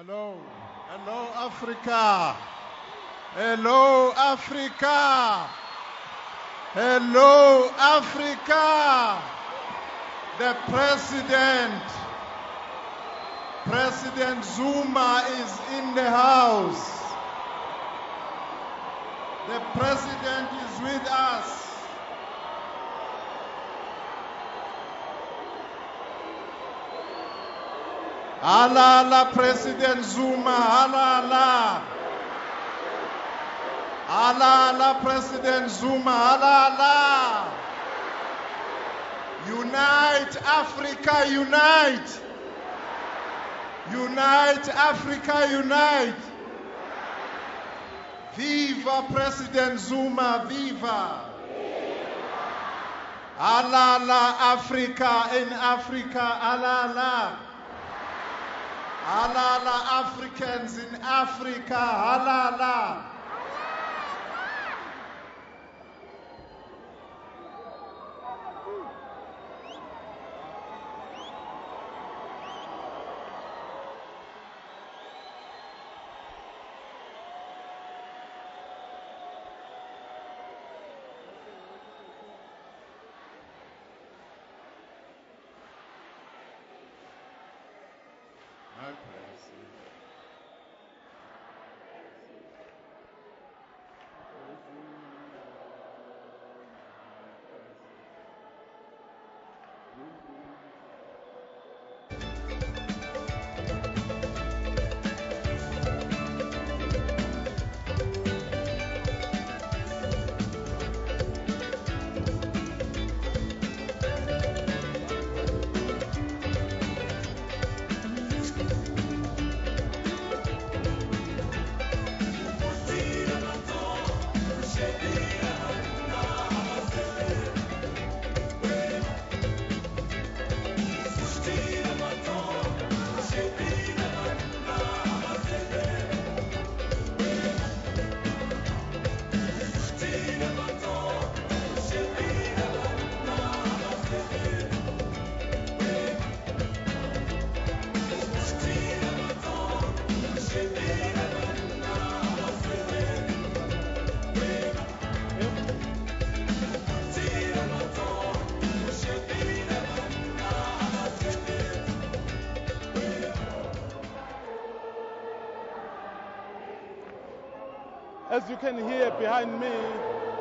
Hello. Hello, Africa. Hello, Africa. Hello, Africa. The President Zuma is in the house. The President is with us. Halala, President Zuma, halala. Halala, President Zuma, halala. Unite, Africa, unite. Unite, Africa, unite. Viva President Zuma, viva. Halala, Africa, in Africa, halala. Halala, Africans in Africa, halala. As you can hear behind me,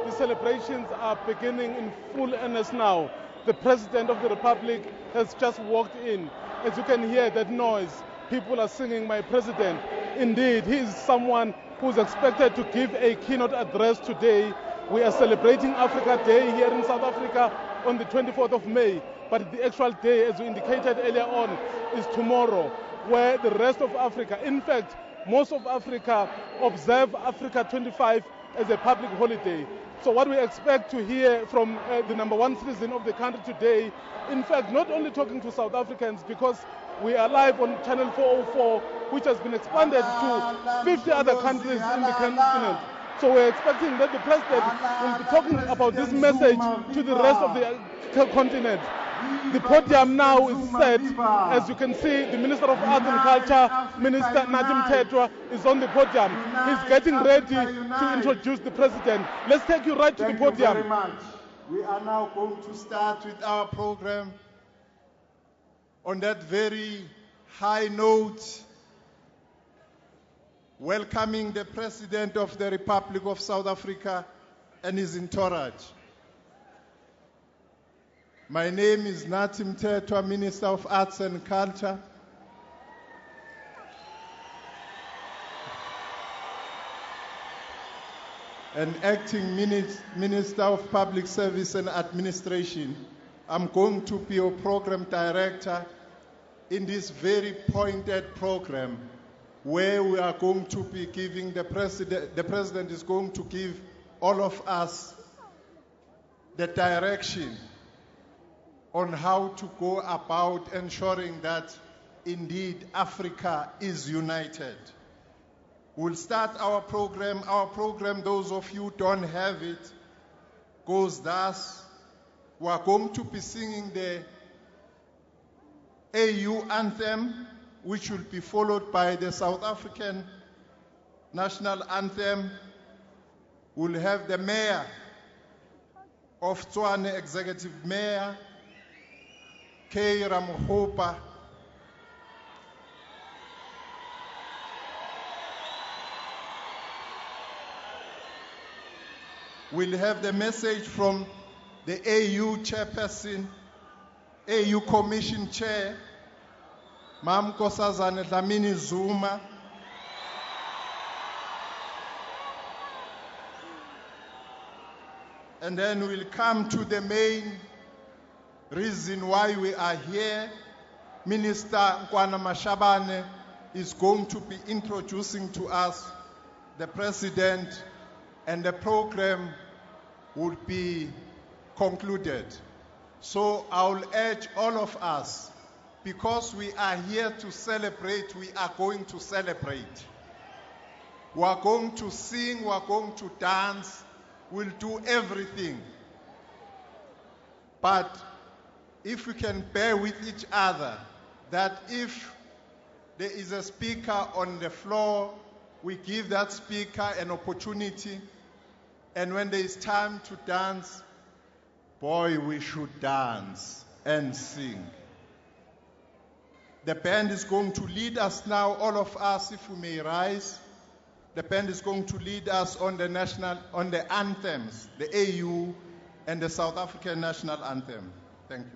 the celebrations are beginning in full earnest now. The President of the Republic has just walked in. As you can hear that noise, people are singing "My President." Indeed, he is someone who's expected to give a keynote address today. We are celebrating Africa Day here in South Africa on the 24th of May, but the actual day, as we indicated earlier on, is tomorrow, where the rest of Africa, in fact, most of Africa, observe Africa 25 as a public holiday. So what we expect to hear from the number one citizen of the country today, in fact, not only talking to South Africans, because we are live on Channel 404, which has been expanded to 50 other countries in the continent. So we're expecting that the President will be talking about this message to the rest of the continent. The podium now is set. As you can see, the Minister of Arts and Culture, Minister Nadim Tetwa, is on the podium. He's getting ready to introduce the President. Let's take you right to the podium. Thank you very much. We are now going to start with our program on that very high note, welcoming the President of the Republic of South Africa and his entourage. My name is Nadim Tetwa, Minister of Arts and Culture. And acting Minister of Public Service and Administration. I'm going to be your program director in this very pointed program where we are going to be giving the President is going to give all of us the direction on how to go about ensuring that indeed Africa is united. We'll start our program. Our program, those of you who don't have it, goes thus. We are going to be singing the AU anthem, which will be followed by the South African national anthem. We'll have the mayor of Tshwane, executive mayor, K. Ramohopa. We'll have the message from the AU chairperson, AU Commission Chair, Mam Nkosazana Dlamini Zuma. And then we'll come to the main reason why we are here. Minister Nkwana Mashabane is going to be introducing to us the president, and the program will be concluded. So I'll urge all of us, because we are here to celebrate, we are going to celebrate. We are going to sing, we are going to dance, we'll do everything. But if we can bear with each other, that if there is a speaker on the floor, we give that speaker an opportunity, and when there is time to dance, boy, we should dance and sing. The band is going to lead us now, all of us, if we may rise. The band is going to lead us on the anthems, the AU and the South African national anthem. Thank you.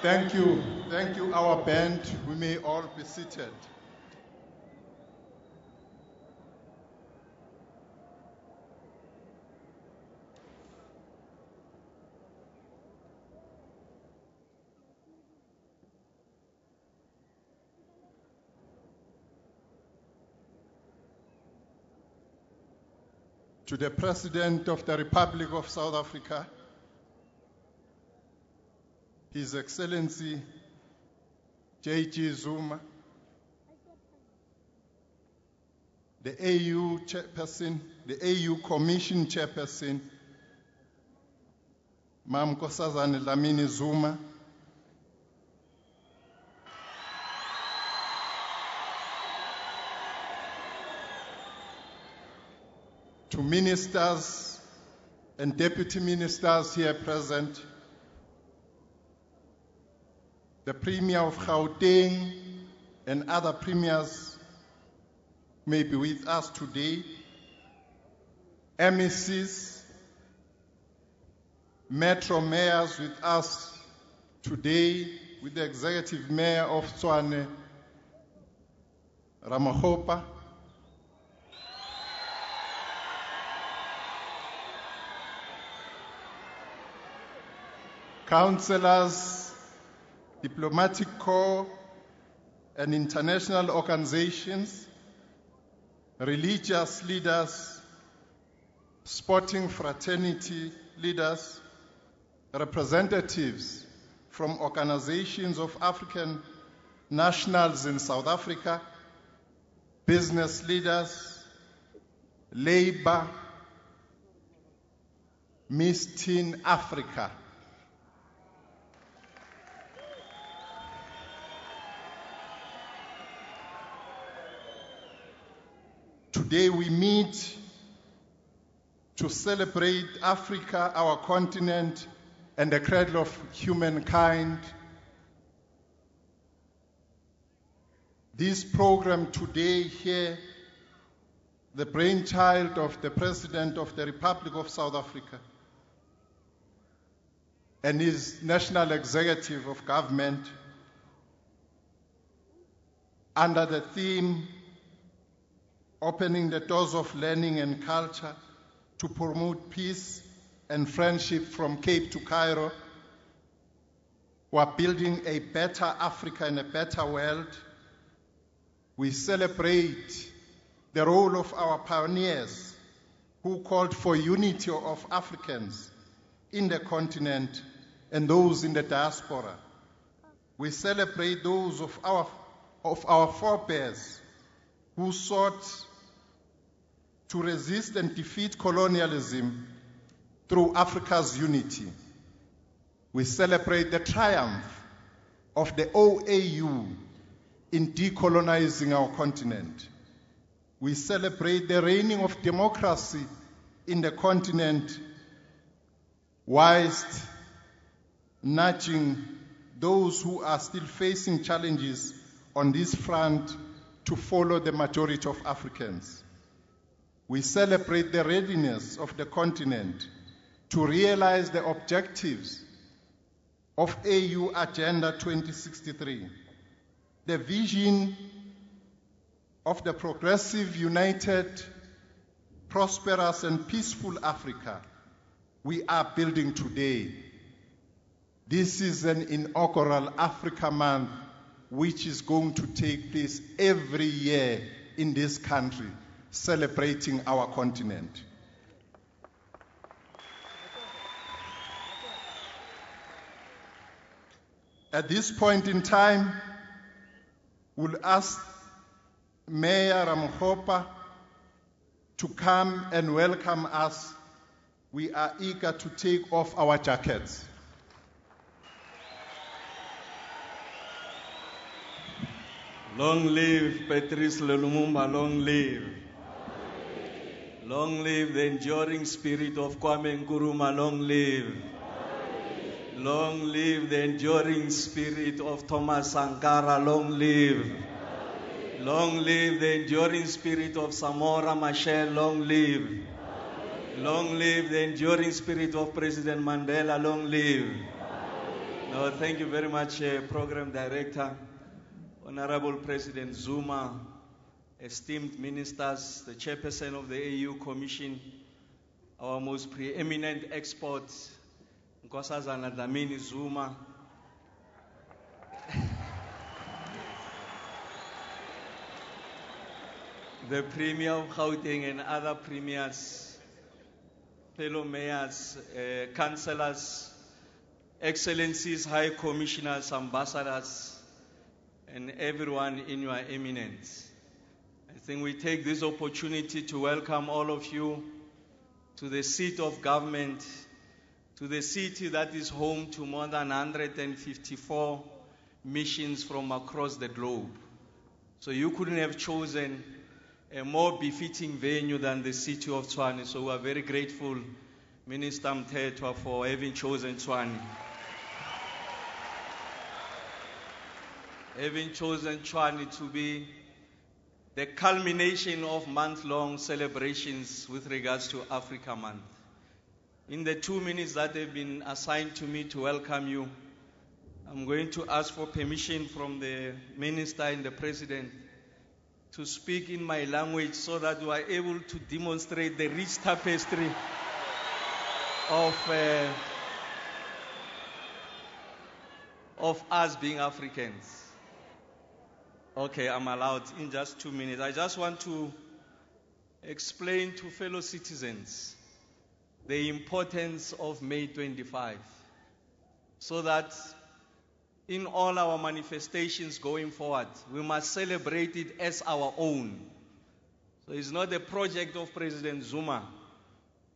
Thank you. Thank you, our band. We may all be seated. To the President of the Republic of South Africa, His Excellency J.G. Zuma, the AU Chairperson, the AU Commission Chairperson, Mam Nkosazana Dlamini Zuma, to ministers and deputy ministers here present, the Premier of Gauteng and other premiers may be with us today, MECs, Metro Mayors with us today, with the Executive Mayor of Tshwane, Ramakgopa, councillors, diplomatic corps and international organizations, religious leaders, sporting fraternity leaders, representatives from organizations of African nationals in South Africa, business leaders, labor, Miss Teen Africa. Today we meet to celebrate Africa, our continent, and the cradle of humankind. This program today here, the brainchild of the President of the Republic of South Africa and his National Executive of Government, under the theme Opening the Doors of Learning and Culture to Promote Peace and Friendship from Cape to Cairo. We are building a better Africa and a better world. We celebrate the role of our pioneers who called for unity of Africans in the continent and those in the diaspora. We celebrate those of our forebears who sought to resist and defeat colonialism through Africa's unity. We celebrate the triumph of the OAU in decolonizing our continent. We celebrate the reigning of democracy in the continent, whilst nudging those who are still facing challenges on this front to follow the majority of Africans. We celebrate the readiness of the continent to realize the objectives of AU Agenda 2063, the vision of the progressive, united, prosperous, and peaceful Africa we are building today. This is an inaugural Africa Month which is going to take place every year in this country, celebrating our continent. At this point in time, we'll ask Mayor Ramakgopa to come and welcome us. We are eager to take off our jackets. Long live Patrice Lumumba, long live. Long live the enduring spirit of Kwame Nkrumah, long live. Long live the enduring spirit of Thomas Sankara, long live. Long live the enduring spirit of Samora Machel, long live. Long live the enduring spirit of President Mandela, long live. No, thank you very much, Program Director, Honorable President Zuma, esteemed ministers, the chairperson of the AU Commission, our most preeminent expert, Nkosazana Dlamini Zuma, the Premier of Gauteng and other premiers, fellow mayors, councillors, excellencies, high commissioners, ambassadors, and everyone in your eminence. I think we take this opportunity to welcome all of you to the seat of government, to the city that is home to more than 154 missions from across the globe. So you couldn't have chosen a more befitting venue than the city of Tshwane. So we are very grateful, Minister Mthethwa, for having chosen Tshwane. Having chosen Tshwane to be the culmination of month-long celebrations with regards to Africa Month. In the 2 minutes that have been assigned to me to welcome you, I'm going to ask for permission from the Minister and the President to speak in my language so that we are able to demonstrate the rich tapestry of us being Africans. Okay, I'm allowed in just 2 minutes. I just want to explain to fellow citizens the importance of May 25, so that in all our manifestations going forward, we must celebrate it as our own. So it's not a project of President Zuma.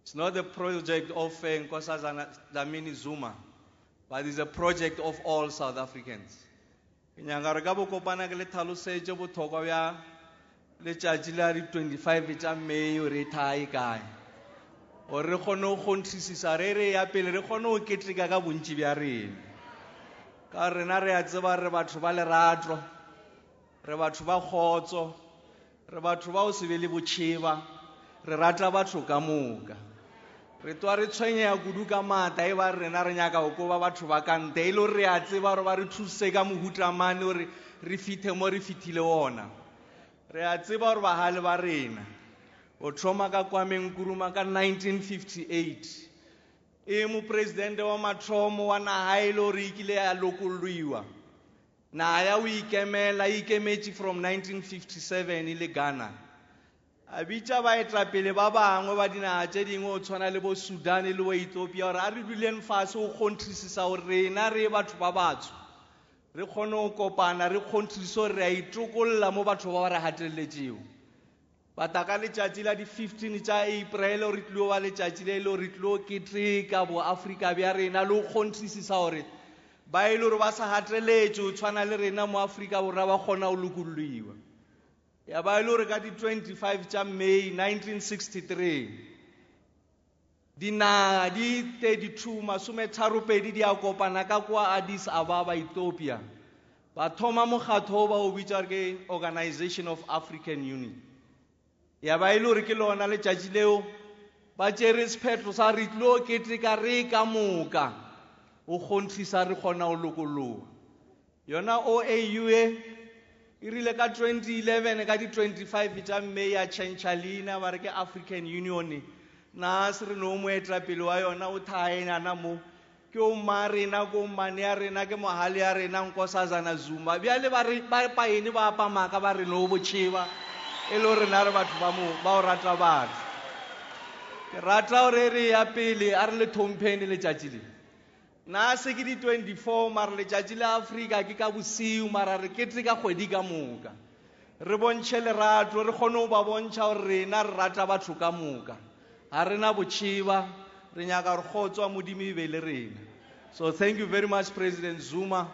It's not a project of Nkosazana Dlamini Zuma, but it's a project of all South Africans. Nyanga ka bo kopana ke le tlhalosetse botlhokwa bja letšatši la di 25 tša May re thai kae gore re kgone go kgonthisisa re ya pele re kgone go keteka ka bontši bja rena ka rena re a tseba re batho ba lerato re batho ba kgotso re batho ba go se be le botšheba re rata batho ka moka re twa re tshwenyega kudu ka mata e ba rena re nyaka go koba batho ba kante e le re a tseba gore ba re thuse ka mohutamane gore re fithe mo re fithile ona re a tseba gore bahale ba rena o thoma ka Kwame Nkrumah ka 1958 e mo presidente wa mathomo wa naga e le gore ikile ya lokolloiwa naga ya o ikemela e ikemetše from 1957 e le Ghana a bitša baetapele ba bangwe ba dinaga tše dingwe o tshwana le bo Sudan le bo Ethiopia gore a re duleng fase go kgonthisisa gore rena re batho ba batsho re kgone go kopana re kgonthisise gore re a itokolola mo batho ba ba re gateletšego bata ka letšatši la di 15 tša April re tlile ba letšatši le le re tlile keteka bo Afrika bja rena le go kgonthisisa gore ba ile gore ba sa gateletše o tshwana le rena mo Afrika borwa ba kgona go lokolloiwa ya ba ile gore ka di 25 tša May 1963 dinaga di 32 masometharopedi di a kopana ka kwa Addis Ababa Ethiopia ba thoma mokgatlo o ba o bitša ke Organization of African Union ya ba ile gore ke lona letšatši leo ba tšere sephetho sa re tlile keteka re ka moka o kgonthisa re kgona go lokologa yona OAU e rile ka 2011 ka di 25 tša May ya tšhentšha leina ba re ke African Union na se re no moetapele wa yona o thaenana mo ke o mma rena ko mmane ya rena ke mohale ya rena Nkosazana Zuma bjale ba paene ba apamaka ba re no botšheba e le gore na re batho ba o rata batho ke rata gore re ya pele a re le thomphene letšatši le na se ke di 24 mara letšatši la Afrika ke ka bosiu mara re kete ka kgwedi ka moka re bontšhe lerato re kgone go ba bontšha gore rena re rata batho ka moka ga rena botšheba re nyaka re kgotswa modimo e be le rena. So thank you very much, President Zuma.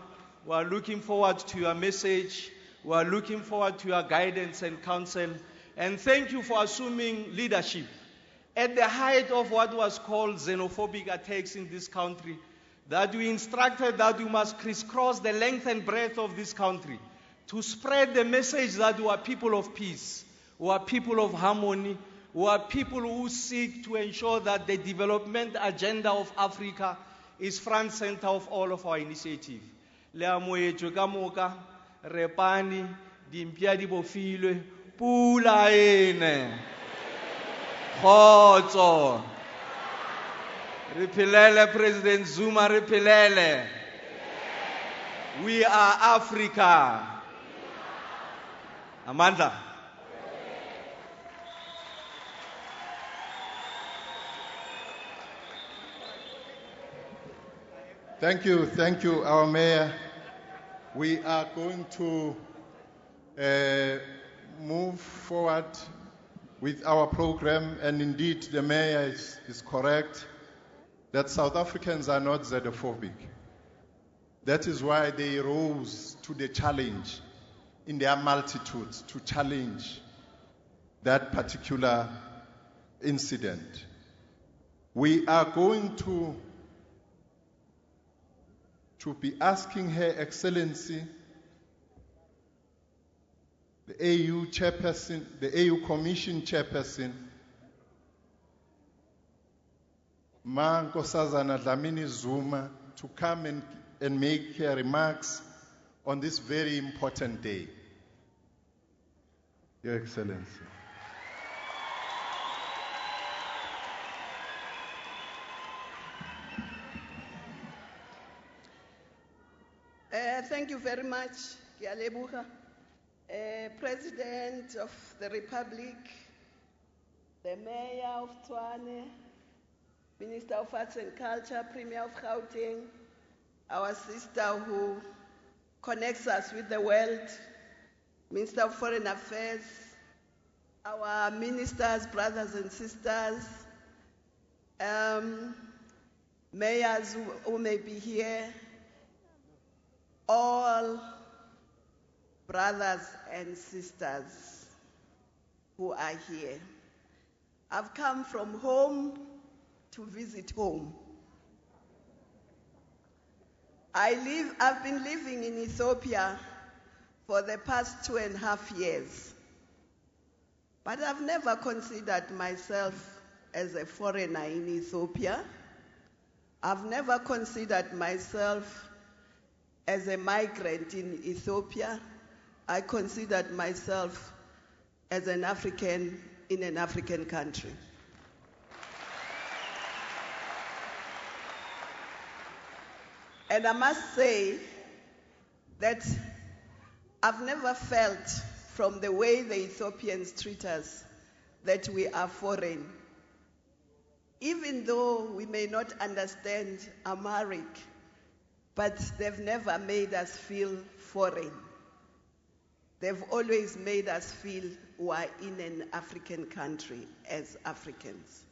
We are looking forward to your message. We are looking forward to your guidance and counsel. And thank you for assuming leadership at the height of what was called xenophobic attacks in this country, that we instructed that we must crisscross the length and breadth of this country to spread the message that we are people of peace, we are people of harmony, we are people who seek to ensure that the development agenda of Africa is front center of all of our initiative. Le amoetšwe ka moka, repane, dimpia di bofilwe, pula ene. Kgotso. Re phelele President Zuma, re phelele. We are Africa. Amandla. Thank you, our mayor. We are going to move forward with our program, and indeed the mayor is correct that South Africans are not xenophobic. That is why they rose to the challenge in their multitudes to challenge that particular incident. We are going to be asking Her Excellency, the AU chairperson, the AU Commission chairperson, Ma Nkosazana Dlamini Zuma, to come and make her remarks on this very important day. Your Excellency. Thank you very much, Kialebuha. President of the Republic, the Mayor of Tshwane, Minister of Arts and Culture, Premier of Gauteng, our sister who connects us with the world, Minister of Foreign Affairs, our ministers, brothers and sisters, mayors who may be here, all brothers and sisters who are here. I've come from home to visit home. I've been living in Ethiopia for the past 2.5 years, but I've never considered myself as a foreigner in Ethiopia. I've never considered myself as a migrant in Ethiopia. I considered myself as an African in an African country. And I must say that I've never felt from the way the Ethiopians treat us that we are foreign. Even though we may not understand Amharic, but they've never made us feel foreign. They've always made us feel we are in an African country as Africans.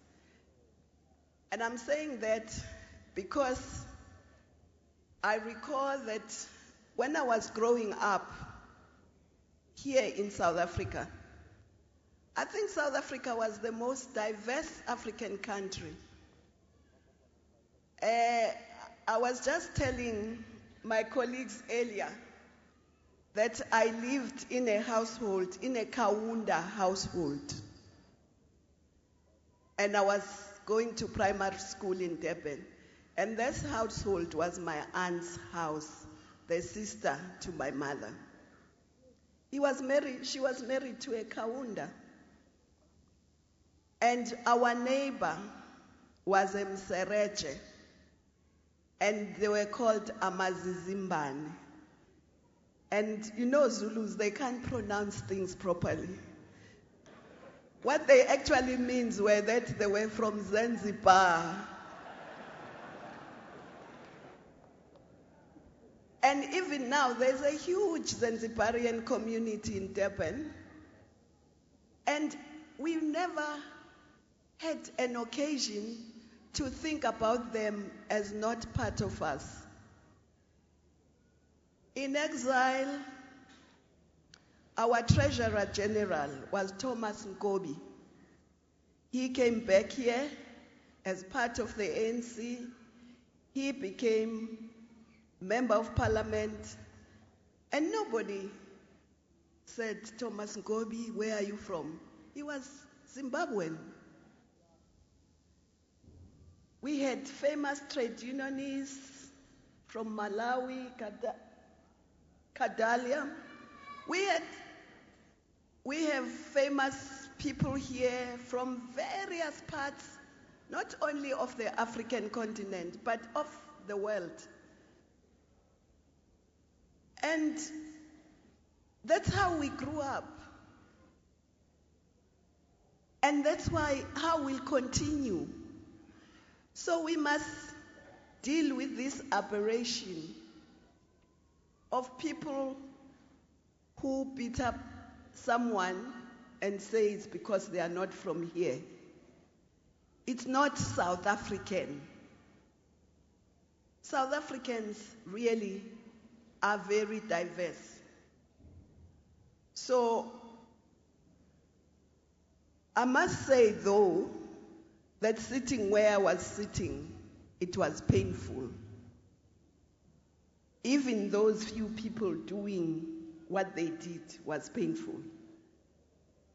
And I'm saying that because I recall that when I was growing up here in South Africa, I think South Africa was the most diverse African country. I was just telling my colleagues earlier that I lived in a household, in a Kaunda household. And I was going to primary school in Durban. And this household was my aunt's house, the sister to my mother. She was married to a Kaunda. And our neighbor was a Msereche. And they were called Amazizimbane. And you know Zulus, they can't pronounce things properly. What they actually means were that they were from Zanzibar. And even now, there's a huge Zanzibarian community in Durban. And we've never had an occasion to think about them as not part of us. In exile, our Treasurer General was Thomas Nkobi. He came back here as part of the ANC. He became Member of Parliament, and nobody said, Thomas Nkobi, where are you from? He was Zimbabwean. We had famous trade unionists from Malawi, Kadalia. We have famous people here from various parts, not only of the African continent, but of the world. And that's how we grew up. And that's how we'll continue. So we must deal with this aberration of people who beat up someone and say it's because they are not from here. It's not South African. South Africans really are very diverse. So I must say, though, that sitting where I was sitting, it was painful. Even those few people doing what they did was painful.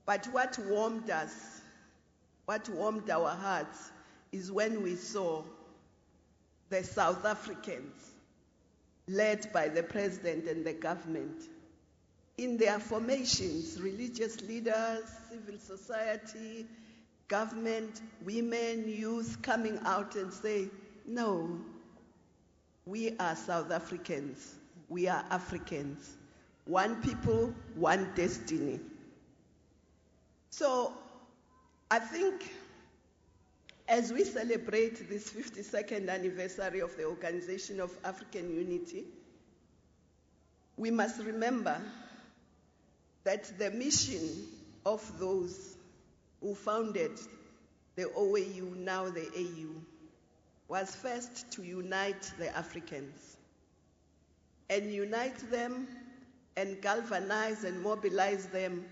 But what warmed us, what warmed our hearts, is when we saw the South Africans, led by the president and the government, in their formations, religious leaders, civil society, government, women, youth, coming out and say, no, we are South Africans, we are Africans, one people, one destiny. So I think as we celebrate this 52nd anniversary of the Organization of African Unity, we must remember that the mission of those who founded the OAU, now the AU, was first to unite the Africans and unite them and galvanize and mobilize them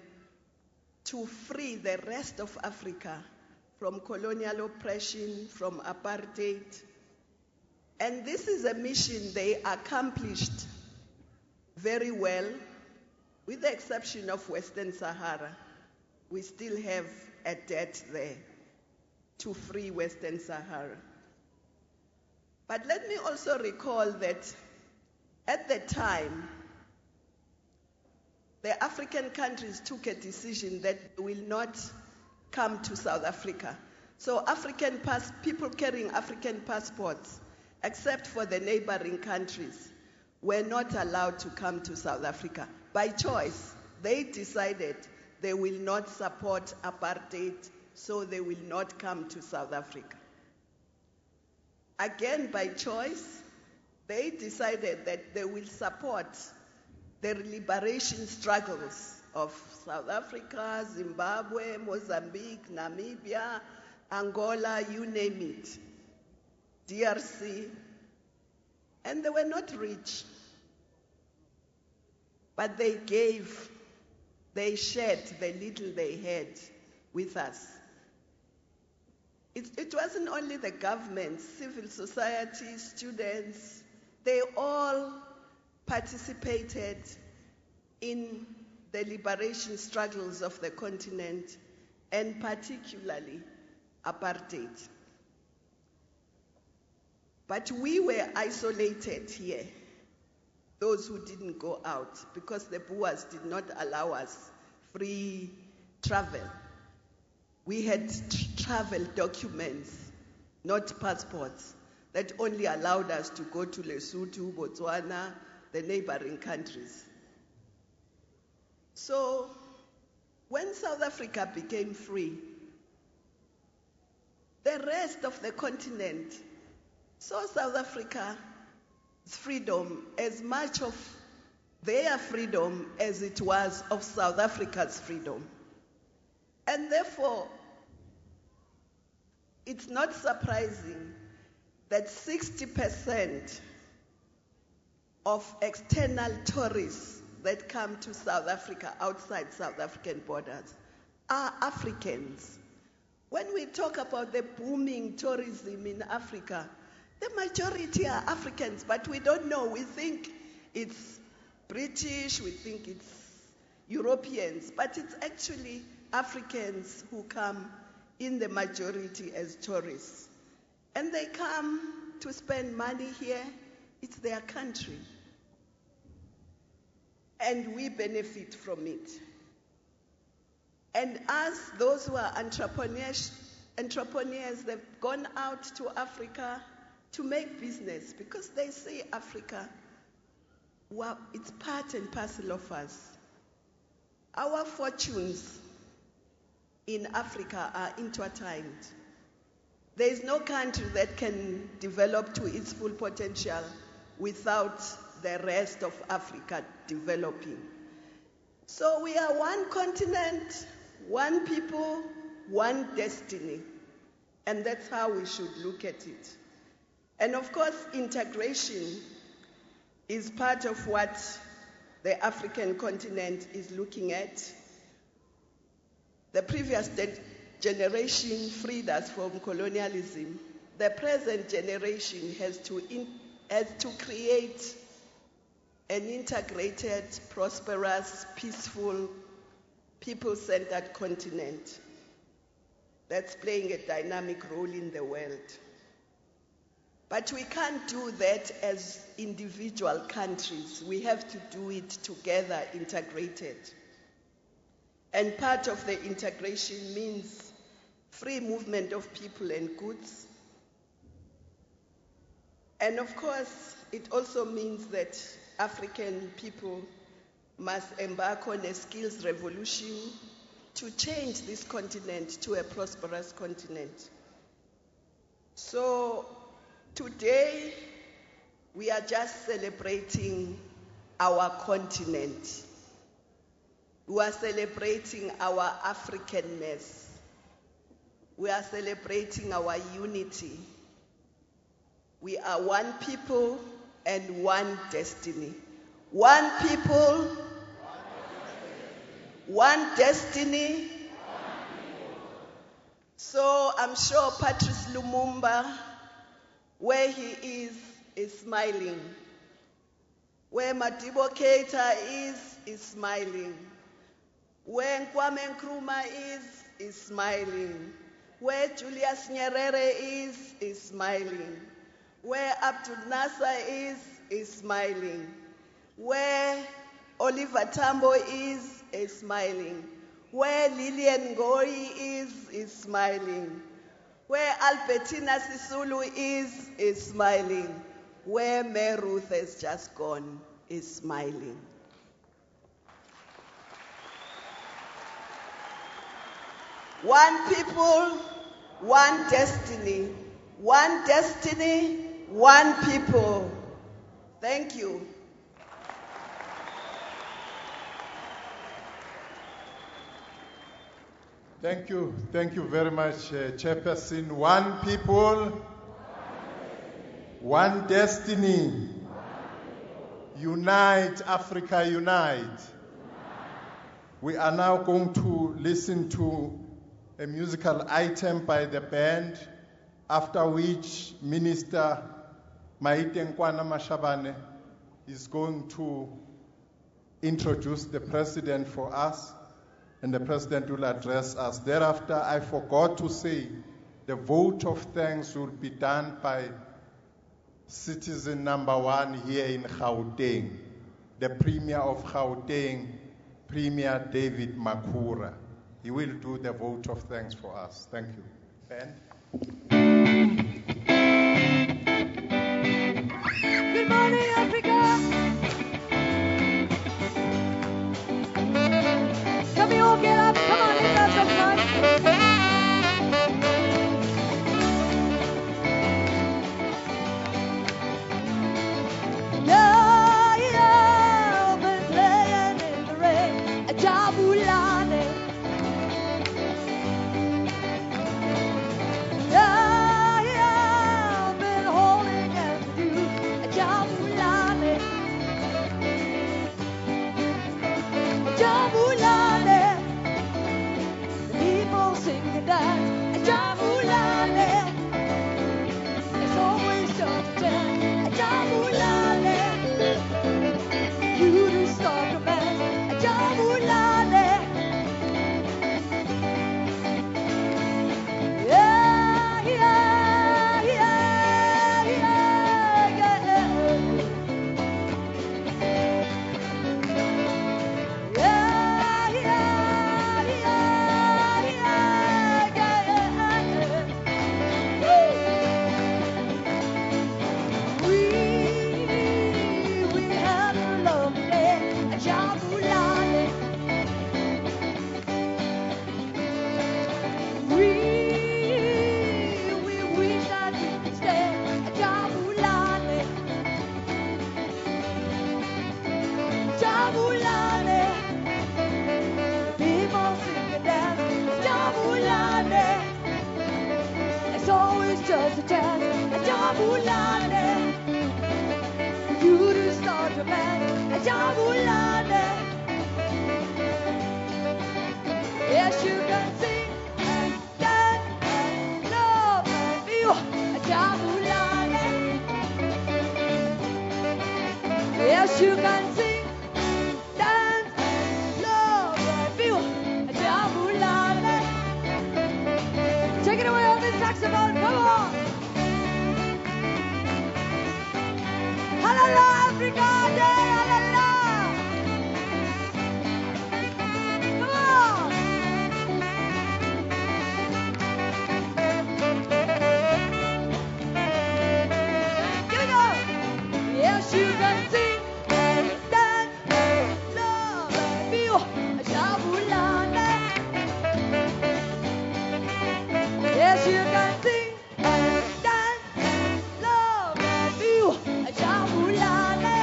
to free the rest of Africa from colonial oppression, from apartheid. And this is a mission they accomplished very well, with the exception of Western Sahara. We still have a debt there to free Western Sahara. But let me also recall that at the time, the African countries took a decision that they will not come to South Africa. So people carrying African passports, except for the neighboring countries, were not allowed to come to South Africa. By choice, they decided they will not support apartheid, so they will not come to South Africa. Again, by choice, they decided that they will support the liberation struggles of South Africa, Zimbabwe, Mozambique, Namibia, Angola, you name it, DRC. And they were not rich, but they shared the little they had with us. It wasn't only the government, civil society, students, they all participated in the liberation struggles of the continent, and particularly apartheid. But we were isolated here, those who didn't go out, because the Boers did not allow us free travel. We had travel documents, not passports, that only allowed us to go to Lesotho, Botswana, the neighboring countries. So when South Africa became free, the rest of the continent saw South Africa's freedom as much of their freedom as it was of South Africa's freedom. And therefore, it's not surprising that 60% of external tourists that come to South Africa outside South African borders are Africans. When we talk about the booming tourism in Africa, the majority are Africans, but we don't know. We think it's British, we think it's Europeans, but it's actually Africans who come in the majority as tourists. and they come to spend money here. It's their country. And we benefit from it. And us, those who are entrepreneurs, they've gone out to Africa to make business because they see Africa, well, it's part and parcel of us. Our fortunes in Africa are intertwined. There is no country that can develop to its full potential without the rest of Africa developing. So we are one continent, one people, one destiny. And that's how we should look at it. And of course, integration is part of what the African continent is looking at. The previous generation freed us from colonialism. The present generation has to create an integrated, prosperous, peaceful, people-centered continent that's playing a dynamic role in the world. But we can't do that as individual countries. We have to do it together, integrated. And part of the integration means free movement of people and goods. And of course, it also means that African people must embark on a skills revolution to change this continent to a prosperous continent. So today, we are just celebrating our continent. We are celebrating our Africanness. We are celebrating our unity. We are one people and one destiny. One people, one destiny. So I'm sure Patrice Lumumba, where he is smiling. Where Madiba Keita is smiling. Where Kwame Nkrumah is smiling. Where Julius Nyerere is smiling. Where Abdul Nasser is smiling. Where Oliver Tambo is smiling. Where Lillian Ngoyi is smiling. Where Albertina Sisulu is smiling. Where Mary Ruth has just gone is smiling. One people, one destiny. One destiny, one people. Thank you. Thank you. Thank you very much, Chairperson. One people, one destiny. Unite, Africa, unite. We are now going to listen to a musical item by the band, after which Minister Maite Nkwana Mashabane is going to introduce the President for us, and the President will address us. Thereafter, I forgot to say, the vote of thanks will be done by citizen number 1 here in Gauteng, the Premier of Gauteng, Premier David Makura. He will do the vote of thanks for us. Thank you. Ben? Good morning, Africa. Can we all get up? Come on, let's have some fun. Yeah, I've been playing in the rain, a jabulane. Yeah, I've been holding hands with you, a jabulane. Jabulane, people sing and dance. Jabulane, it's always your turn. Jabulane, you to start romance. Jabulane, yeah, yeah, yeah. a chance. Ajabulane. You to start a band. Ajabulane. Yes, you can sing and dance and love and feel. Ajabulane. Yes, you can sing, dance, and love and feel. Ajabulane. Take it away on the saxophone, come on. Halala, Africa Day, halala. Come on. Here we go. Yes, you can sing and dance and love and feel. Ajabulane. Yes, you can sing and dance and love and feel. Ajabulane.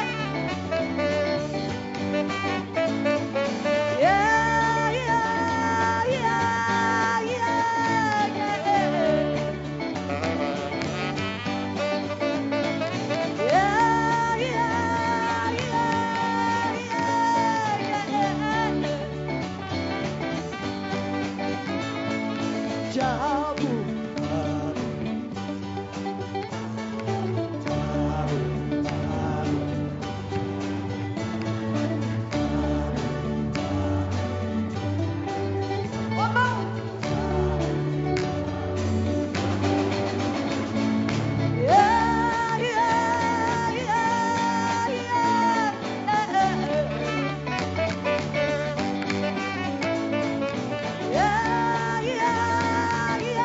Yeah, yeah, yeah, yeah, yeah. Yeah, yeah, yeah, yeah, yeah. Jabu. One more. Yeah, yeah, yeah, yeah. Yeah, yeah, yeah.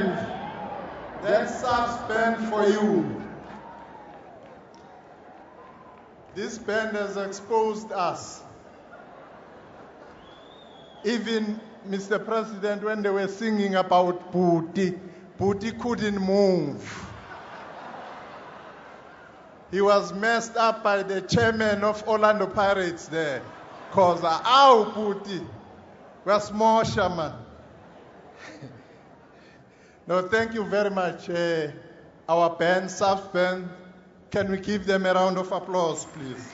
band, that sax band for you. This band has exposed us. Even Mr. President, when they were singing about Booty, Booty couldn't move. He was messed up by the chairman of Orlando Pirates there. Cause, ow, Booty, we're small shaman. No, thank you very much. Our band, South Band, can we give them a round of applause, please?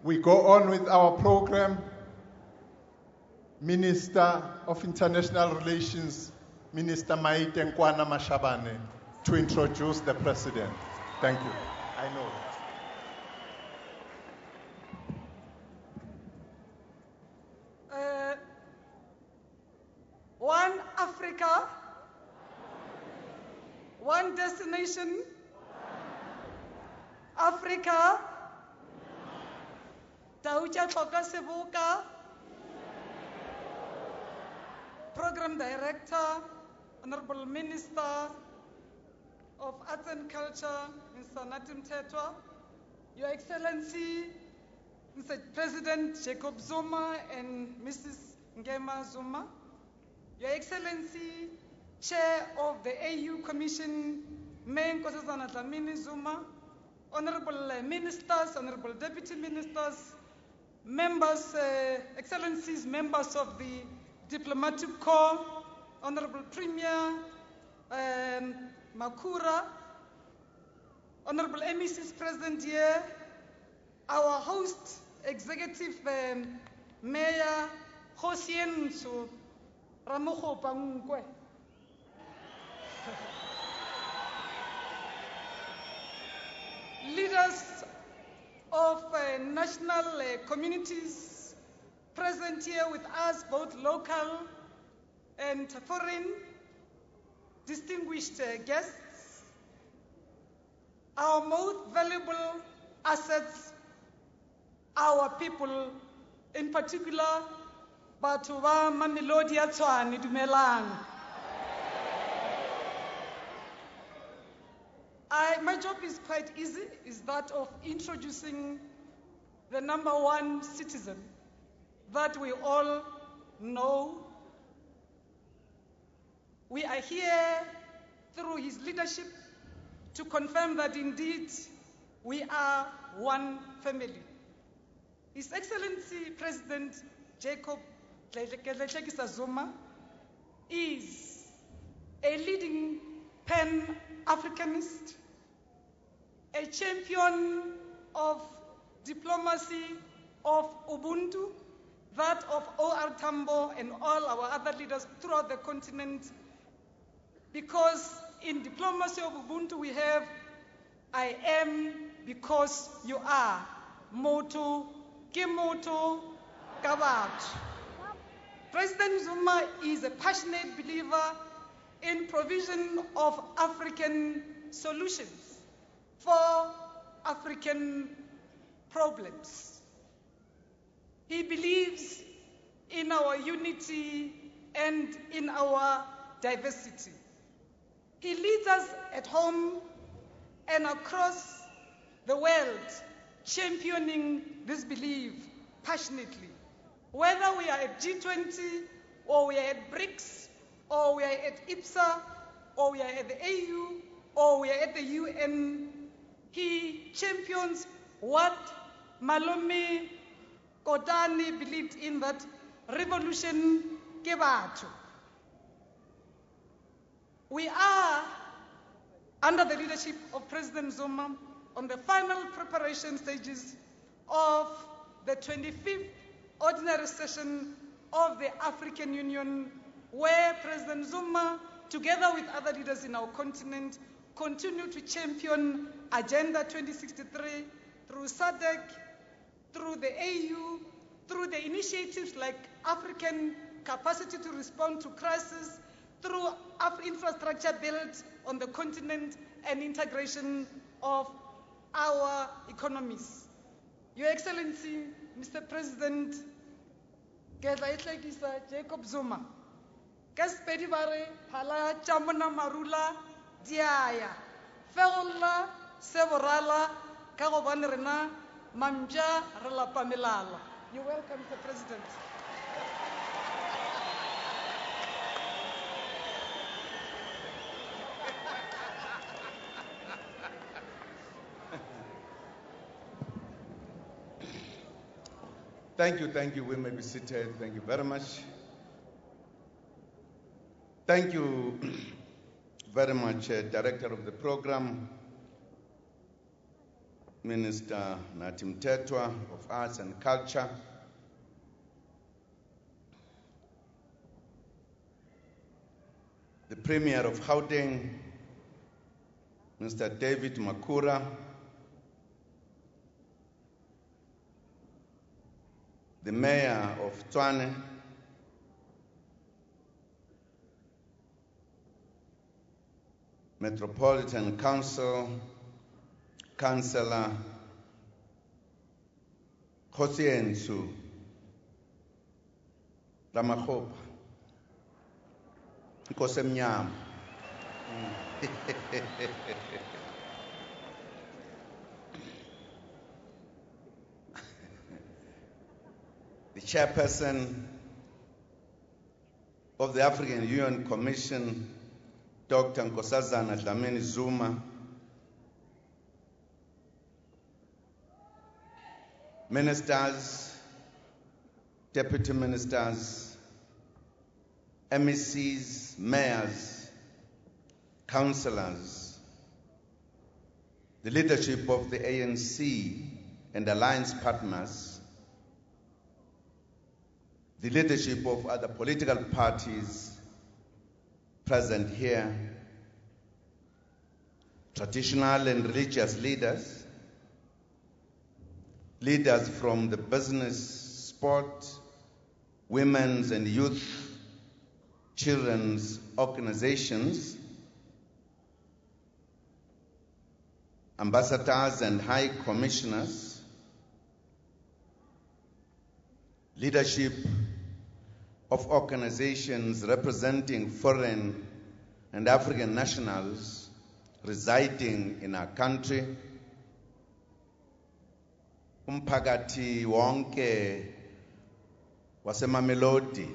We go on with our program. Minister of International Relations, Minister Maite Nkwana Mashabane, to introduce the President. Thank you. I know that. One Africa, one destination, Africa, Taucha Toka Sebuka, Program Director, Honorable Minister of Arts and Culture, Mr. Natim Tetwa, Your Excellency, Mr. President Jacob Zuma and Mrs. Ngema Zuma, Your Excellency, Chair of the AU Commission, Main Nkosazana Dlamini Zuma, Honorable Ministers, Honorable Deputy Ministers, members, Excellencies, members of the Diplomatic Corps, Honorable Premier Makura, Honorable MECs present here, our host, Executive Mayor Hosien Ramokgo Pangwe. Leaders of national communities present here with us, both local and foreign, distinguished guests, our most valuable assets, our people, in particular, Batuwa Mamelodi Atswani Dumelang. My job is quite easy, is that of introducing the number one citizen that we all know. We are here through his leadership to confirm that indeed we are one family. His Excellency President Jacob Zuma is a leading Pan-Africanist, a champion of diplomacy, of Ubuntu, that of O.R. Tambo and all our other leaders throughout the continent, because in diplomacy of Ubuntu we have, I am because you are, moto, ke moto, kabat. President Zuma is a passionate believer in provision of African solutions for African problems. He believes in our unity and in our diversity. He leads us at home and across the world, championing this belief passionately. Whether we are at G20, or we are at BRICS, or we are at IPSA, or we are at the AU, or we are at the UN, he champions what Malome Kotane believed in, that revolution ke batho. We are, under the leadership of President Zuma, on the final preparation stages of the 25th ordinary session of the African Union, where President Zuma, together with other leaders in our continent, continue to champion Agenda 2063 through SADC, through the AU, through the initiatives like African capacity to respond to crisis, through infrastructure built on the continent and integration of our economies. Your Excellency, Mr. President, ke tla itlhakisa Jacob Zuma ka Sepedi ba re phala tša mona marula di a ya fegolla se borala ka gobane rena mamja re lapa melala. You're welcome, Mr. President. Thank you. We may be seated. Thank you very much. Thank you very much, Director of the Program, Minister Nathi Mthethwa of Arts and Culture, the Premier of Gauteng, Mr. David Makura, the Mayor of Tshwane, Metropolitan Council, Councillor Khosiensu Ramakgopa, Nkosi Emnyama. The chairperson of the African Union Commission, Dr. Nkosazana Dlamini Zuma, ministers, deputy ministers, MECs, mayors, councillors, the leadership of the ANC and alliance partners, the leadership of other political parties present here, traditional and religious leaders, leaders from the business, sport, women's and youth, children's organizations, ambassadors and high commissioners, leadership of organizations representing foreign and African nationals residing in our country, umphakathi wonke wasemamelodi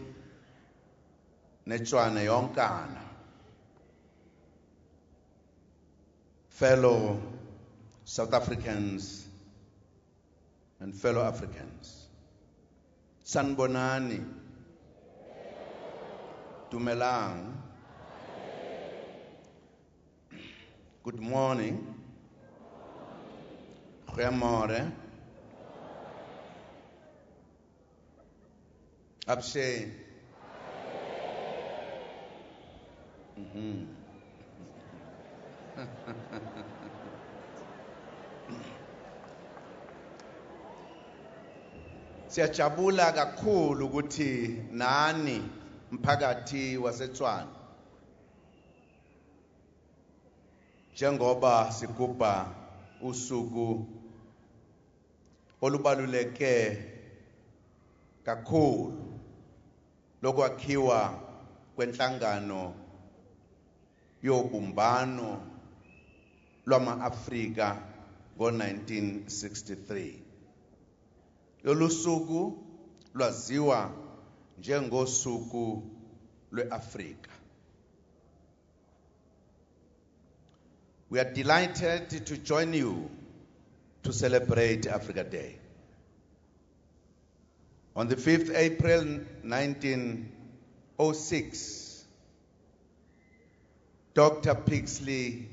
neTshwane yonkana, fellow South Africans and fellow Africans. Sanbonani, Dumelang, good morning, Goeiemorgen, Abshay. Siyajabula kakhulu ukuthi nani mphakathi waseTshwane njengoba sigubha usuku olubaluleke kakhulu lokwakhiwa kwenhlangano yobumbano lwama-Afrika ngo-1963. Lolu suku lwaziwa njengosuku lwe-Afrika. We are delighted to join you to celebrate Africa Day. On the 5th April 1906, Dr. Pixley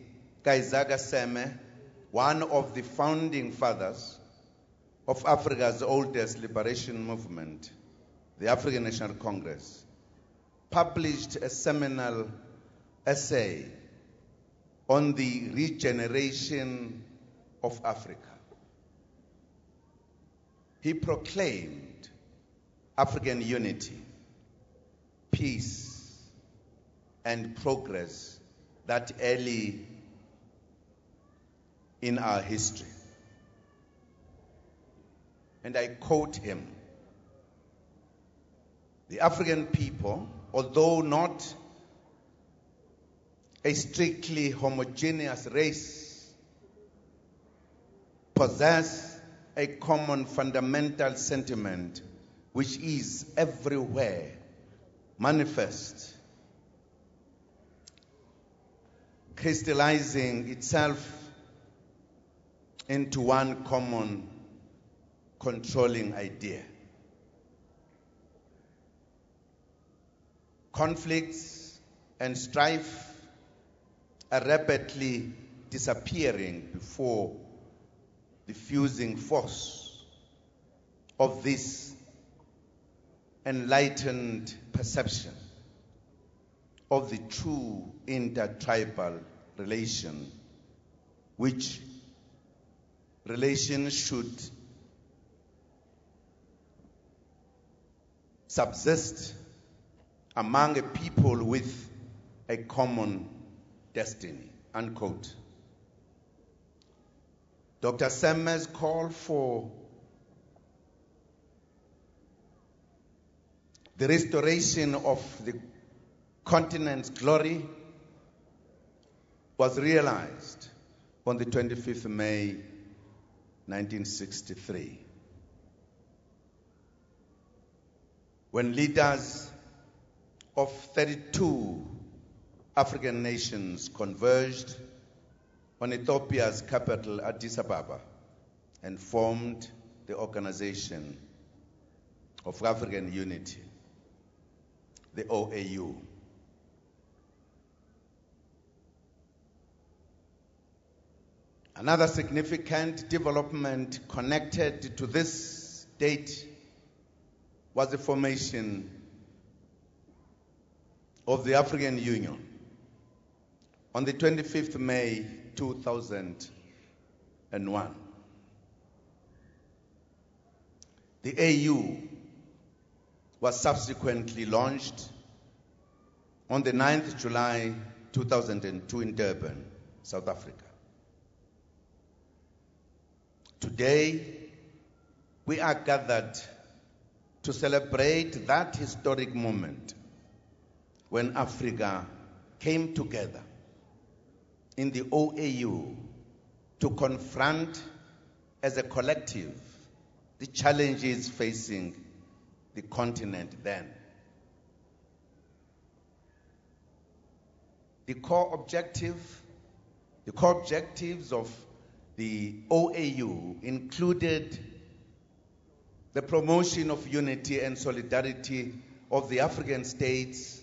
Kaizaga Seme, one of the founding fathers of Africa's oldest liberation movement, the African National Congress, published a seminal essay on the regeneration of Africa. He proclaimed African unity, peace, and progress that early in our history. And I quote him, The African people, although not a strictly homogeneous race, possess a common fundamental sentiment which is everywhere manifest, crystallizing itself into one common controlling idea. Conflicts and strife are rapidly disappearing before the fusing force of this enlightened perception of the true intertribal relation, which relation should subsist among a people with a common destiny, unquote. Dr. Semme's call for the restoration of the continent's glory was realized on the 25th of May, 1963, when leaders of 32 African nations converged on Ethiopia's capital, Addis Ababa, and formed the Organization of African Unity, the OAU. Another significant development connected to this date was the formation of the African Union on the 25th of May 2001. The AU was subsequently launched on the 9th July 2002 in Durban, South Africa. Today, we are gathered to celebrate that historic moment when Africa came together in the OAU to confront as a collective the challenges facing the continent then. The core objectives of the OAU included the promotion of unity and solidarity of the African states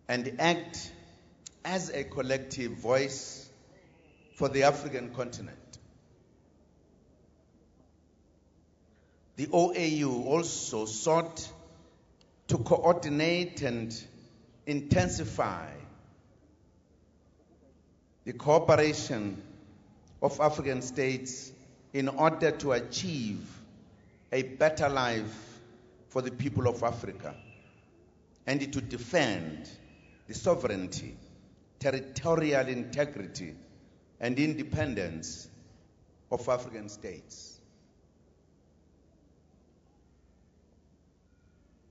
and act as a collective voice for the African continent. The OAU also sought to coordinate and intensify the cooperation of African states in order to achieve a better life for the people of Africa and to defend the sovereignty, territorial integrity, and independence of African states.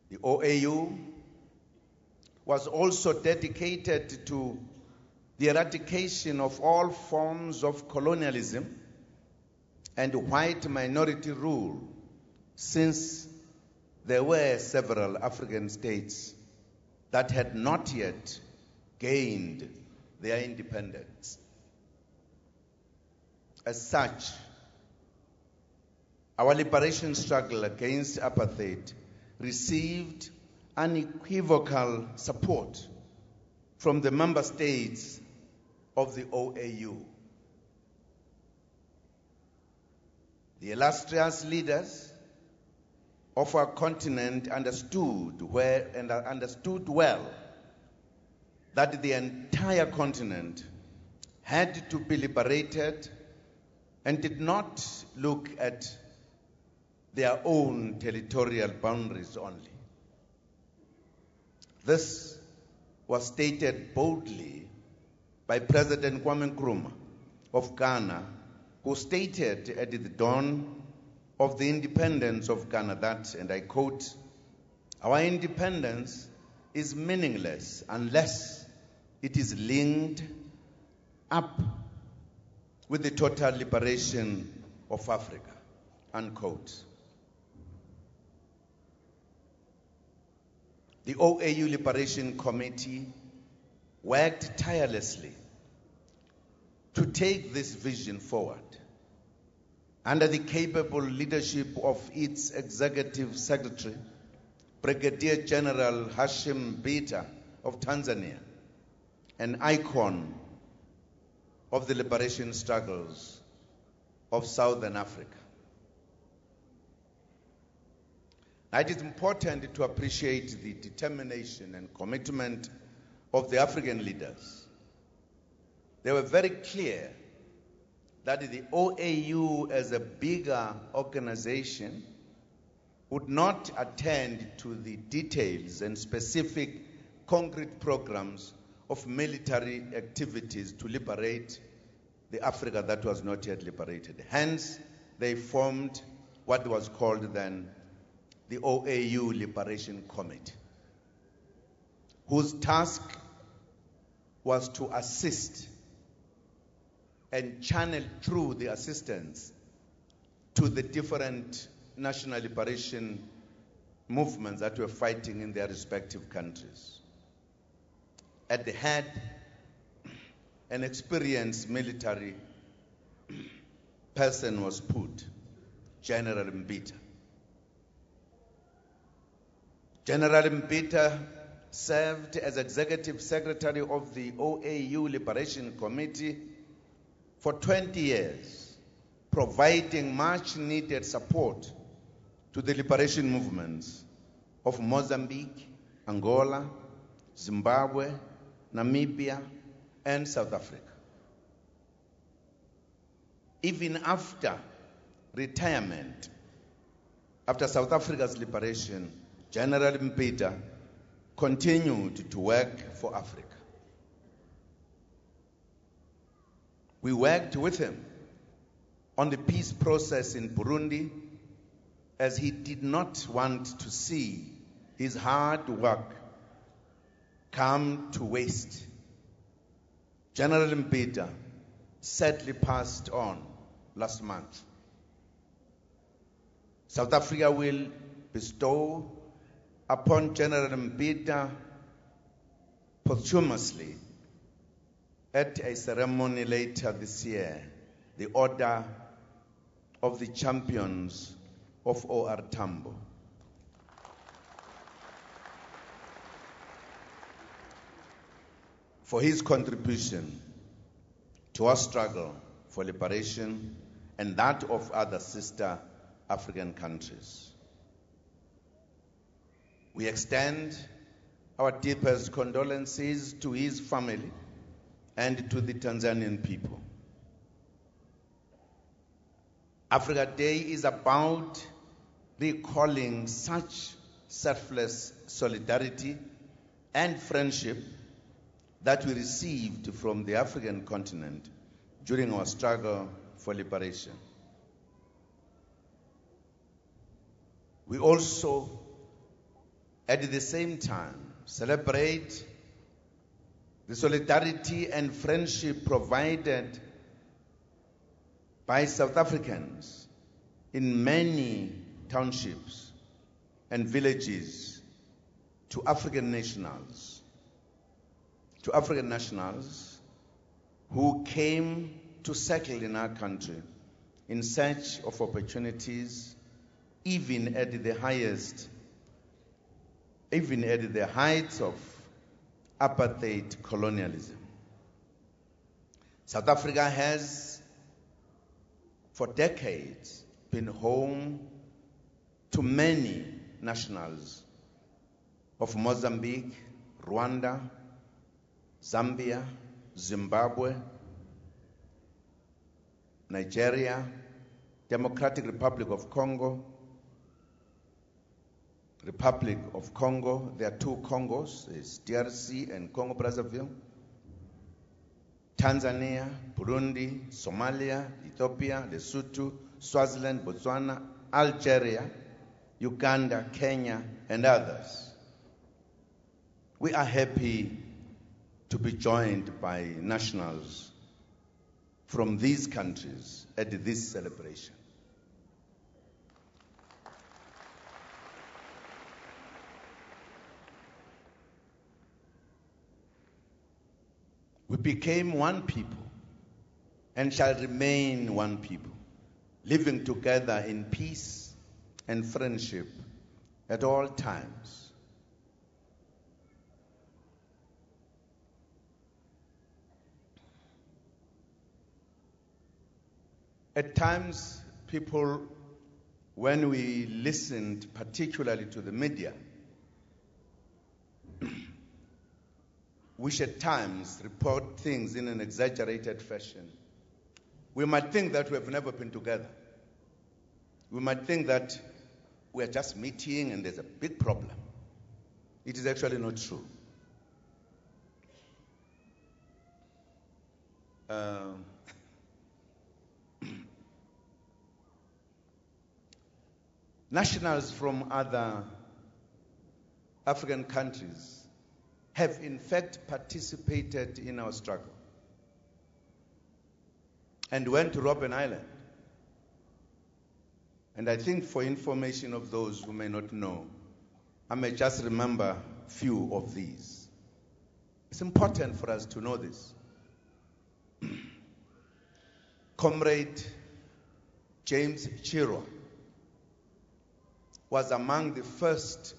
The OAU was also dedicated to the eradication of all forms of colonialism and white minority rule, since there were several African states that had not yet gained their independence. As such, our liberation struggle against apartheid received unequivocal support from the member states of the OAU. The illustrious leaders of our continent understood well that the entire continent had to be liberated and did not look at their own territorial boundaries only. This was stated boldly by President Kwame Nkrumah of Ghana, who stated at the dawn of the independence of Ghana that, and I quote, Our independence is meaningless unless it is linked up with the total liberation of Africa, unquote. The OAU Liberation Committee worked tirelessly to take this vision forward under the capable leadership of its Executive Secretary, Brigadier General Hashim Bita of Tanzania, an icon of the liberation struggles of Southern Africa. Now, it is important to appreciate the determination and commitment of the African leaders. They were very clear that the OAU as a bigger organization would not attend to the details and specific concrete programs of military activities to liberate the Africa that was not yet liberated. Hence, they formed what was called then the OAU Liberation Committee, whose task was to assist and channel through the assistance to the different national liberation movements that were fighting in their respective countries. At the head, an experienced military person was put, General Mbita. General Mbita served as Executive Secretary of the OAU Liberation Committee for 20 years, providing much needed support to the liberation movements of Mozambique, Angola, Zimbabwe, Namibia, and South Africa. Even after retirement, after South Africa's liberation, General Mbita continued to work for Africa. We worked with him on the peace process in Burundi, as he did not want to see his hard work come to waste. General Mbita sadly passed on last month. South Africa will bestow upon General Mbita posthumously at a ceremony later this year the Order of the Champions of OR Tambo. For his contribution to our struggle for liberation and that of other sister African countries. We extend our deepest condolences to his family and to the Tanzanian people. Africa Day is about recalling such selfless solidarity and friendship that we received from the African continent during our struggle for liberation. We also, at the same time, celebrate the solidarity and friendship provided by South Africans in many townships and villages to African nationals who came to settle in our country in search of opportunities, even at the heights of apartheid colonialism. South Africa has for decades been home to many nationals of Mozambique, Rwanda, Zambia, Zimbabwe, Nigeria, Democratic Republic of Congo, Republic of Congo. There are two Congos, it's DRC and Congo Brazzaville. Tanzania, Burundi, Somalia, Ethiopia, Lesotho, Swaziland, Botswana, Algeria, Uganda, Kenya, and others. We are happy to be joined by nationals from these countries at this celebration. We became one people and shall remain one people, living together in peace and friendship at all times. At times, people, when we listened particularly to the media, which at times report things in an exaggerated fashion, we might think that we have never been together. We might think that we are just meeting and there's a big problem. It is actually not true. Nationals from other African countries have in fact participated in our struggle and went to Robben Island. And I think for information of those who may not know, I may just remember a few of these. It's important for us to know this. Comrade James Chirwa was among the first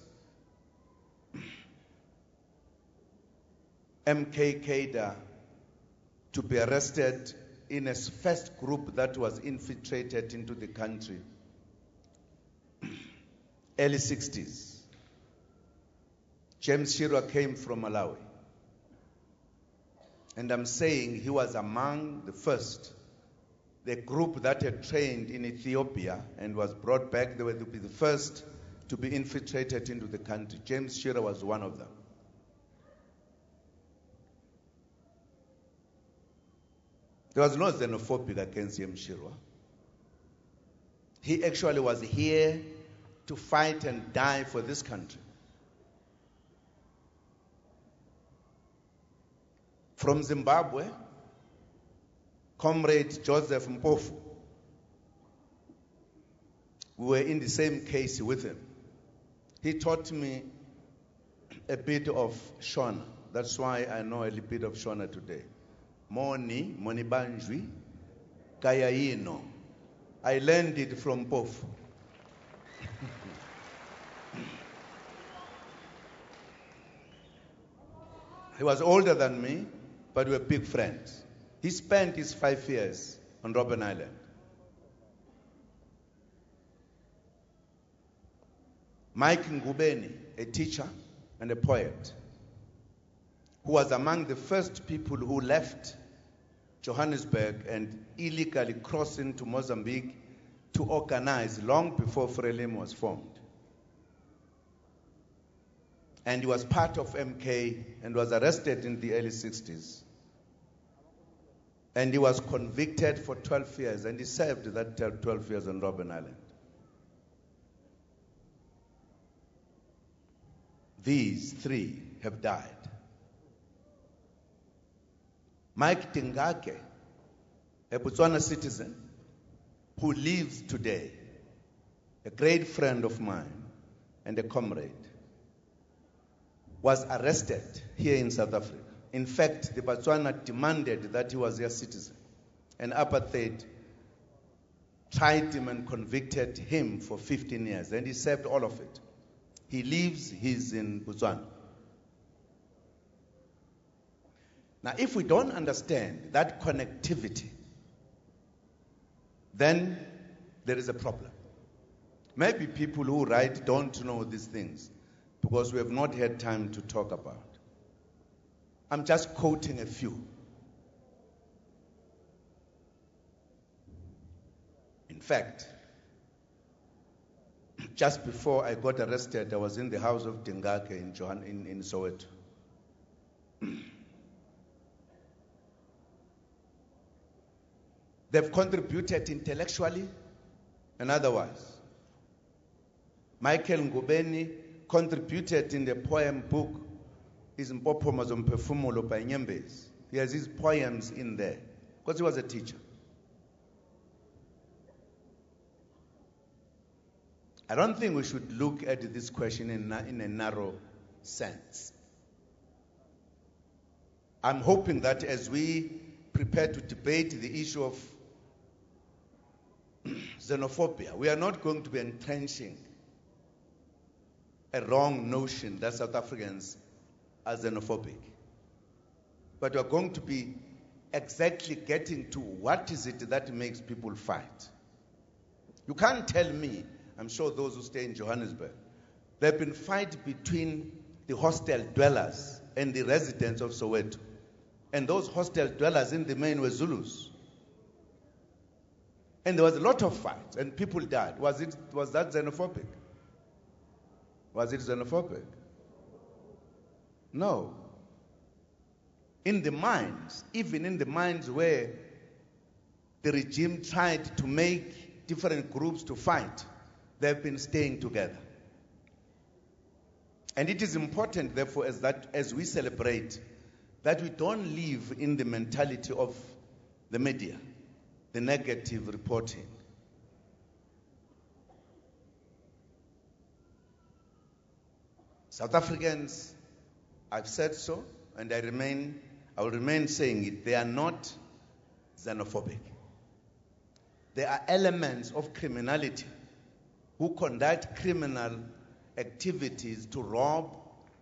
MK cadre to be arrested in a first group that was infiltrated into the country, early 60s. James Chirwa came from Malawi. And I'm saying he was among the first. The group that had trained in Ethiopia and was brought back, they were to be the first to be infiltrated into the country. James Chirwa was one of them. There was no xenophobia against James Chirwa. He actually was here to fight and die for this country. From Zimbabwe, Comrade Joseph Mpofu, we were in the same case with him. He taught me a bit of Shona. That's why I know a little bit of Shona today. Moni Banjwi, Kayaino. I learned it from Mpofu. He was older than me, but we were big friends. He spent his 5 years on Robben Island. Mike Ngubeni, a teacher and a poet, who was among the first people who left Johannesburg and illegally crossed into Mozambique to organize long before Frelimo was formed. And he was part of MK and was arrested in the early 60s. And he was convicted for 12 years, and he served that 12 years on Robben Island. These three have died. Mike Tingake, a Botswana citizen who lives today, a great friend of mine and a comrade, was arrested here in South Africa. In fact, the Botswana demanded that he was a citizen. And apartheid tried him and convicted him for 15 years, and he served all of it. He's in Botswana. Now, if we don't understand that connectivity, then there is a problem. Maybe people who write don't know these things because we have not had time to talk about. I'm just quoting a few. In fact, just before I got arrested, I was in the house of Dingake in Soweto. They've contributed intellectually and otherwise Michael Ngubeni contributed in the poem book Izimpophoma Zomphefumulo by Nyembezi. He has his poems in there because he was a teacher. I don't think we should look at this question in a narrow sense. I'm hoping that as we prepare to debate the issue of xenophobia, we are not going to be entrenching a wrong notion that South Africans are xenophobic. But we are going to be exactly getting to what is it that makes people fight. You can't tell me, I'm sure those who stay in Johannesburg, there have been fights between the hostel dwellers and the residents of Soweto. And those hostel dwellers in the main were Zulus. And there was a lot of fights and people died. Was that xenophobic? Was it xenophobic? No. In the mines, even in the mines where the regime tried to make different groups to fight, they've been staying together. And it is important, therefore, as we celebrate, that we don't live in the mentality of the media, the negative reporting. South Africans, I've said so, and I will remain saying it, they are not xenophobic. There are elements of criminality who conduct criminal activities to rob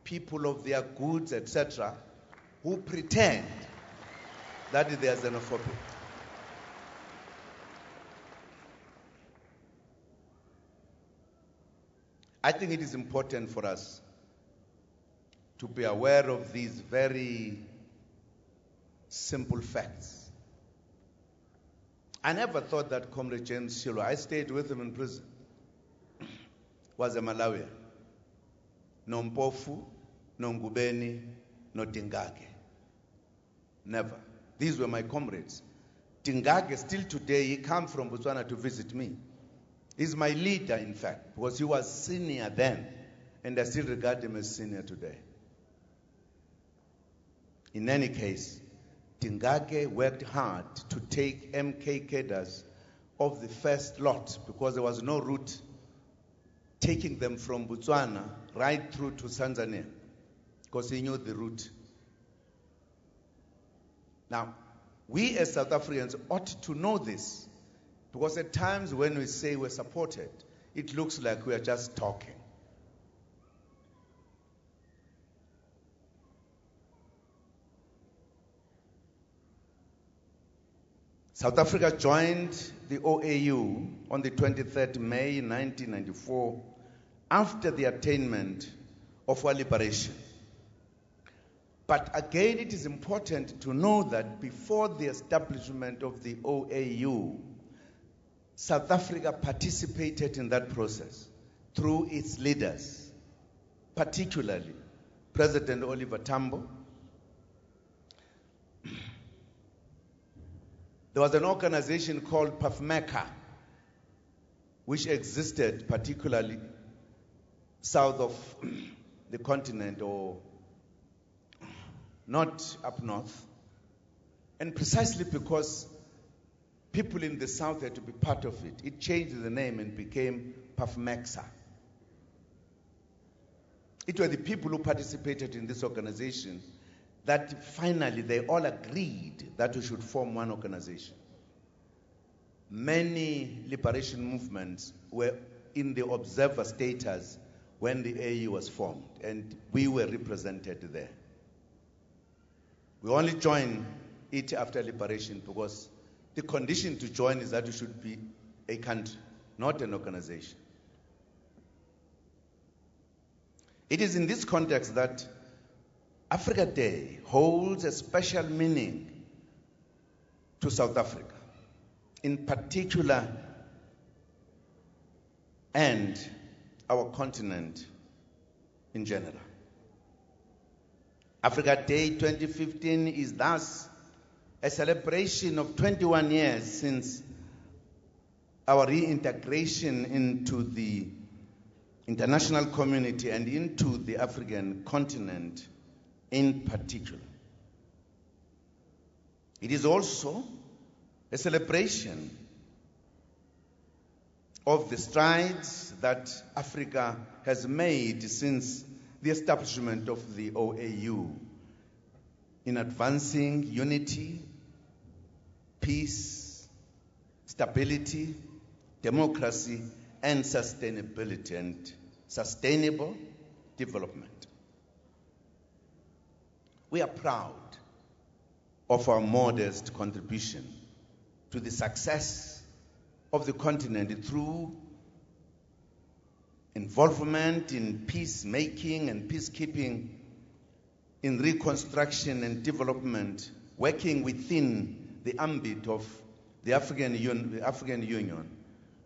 people of their goods, etc., who pretend that they are xenophobic. I think it is important for us to be aware of these very simple facts. I never thought that Comrade James Shilo, I stayed with him in prison, was a Malawian. No Mpofu, no Ngubeni, no Dingage. Never. These were my comrades. Dingage, still today, he came from Botswana to visit me. He's my leader, in fact, because he was senior then, and I still regard him as senior today. In any case, Dingage worked hard to take MK cadres of the first lot because there was no route taking them from Botswana right through to Tanzania because he knew the route. Now, we as South Africans ought to know this because at times when we say we're supported, it looks like we are just talking. South Africa joined the OAU on the 23rd May 1994 after the attainment of our liberation. But again, it is important to know that before the establishment of the OAU, South Africa participated in that process through its leaders, particularly President Oliver Tambo. There was an organization called PAFMECA, which existed particularly south of the continent or not up north. And precisely because people in the south had to be part of it, it changed the name and became PAFMECSA. It were the people who participated in this organization that finally they all agreed that we should form one organization. Many liberation movements were in the observer status when the AU was formed, and we were represented there. We only joined it after liberation because the condition to join is that you should be a country, not an organization. It is in this context that Africa Day holds a special meaning to South Africa, in particular, and our continent in general. Africa Day 2015 is thus a celebration of 21 years since our reintegration into the international community and into the African continent in particular. It is also a celebration of the strides that Africa has made since the establishment of the OAU in advancing unity, peace, stability, democracy, and sustainability and sustainable development. We are proud of our modest contribution to the success of the continent through involvement in peacemaking and peacekeeping, in reconstruction and development, working within the ambit of the African Union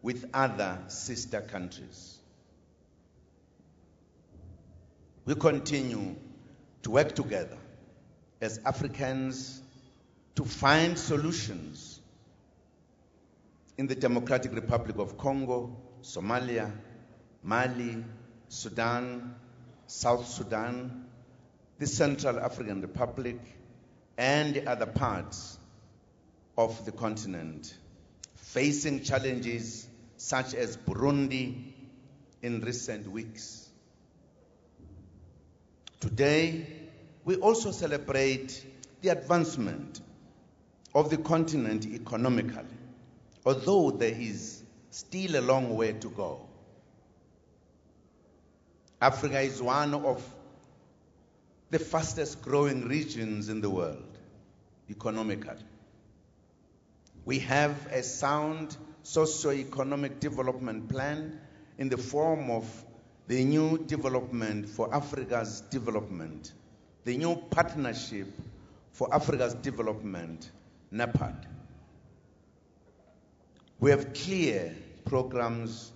with other sister countries. We continue to work together as Africans to find solutions in the Democratic Republic of Congo, Somalia, Mali, Sudan, South Sudan, the Central African Republic, and other parts of the continent, facing challenges such as Burundi in recent weeks. Today, we also celebrate the advancement of the continent economically, although there is still a long way to go. Africa is one of the fastest growing regions in the world economically. We have a sound socio-economic development plan in the form of the new development for Africa's development, the new partnership for Africa's development, NEPAD. We have clear programs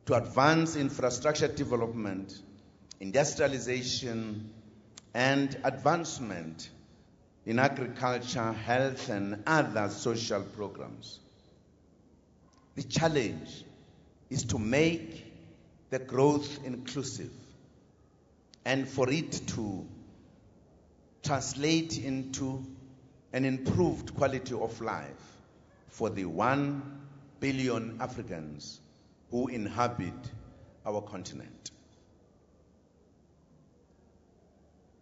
to advance infrastructure development, industrialization, and advancement in agriculture, health, and other social programs. The challenge is to make the growth inclusive and for it to translate into an improved quality of life for the 1 billion Africans who inhabit our continent.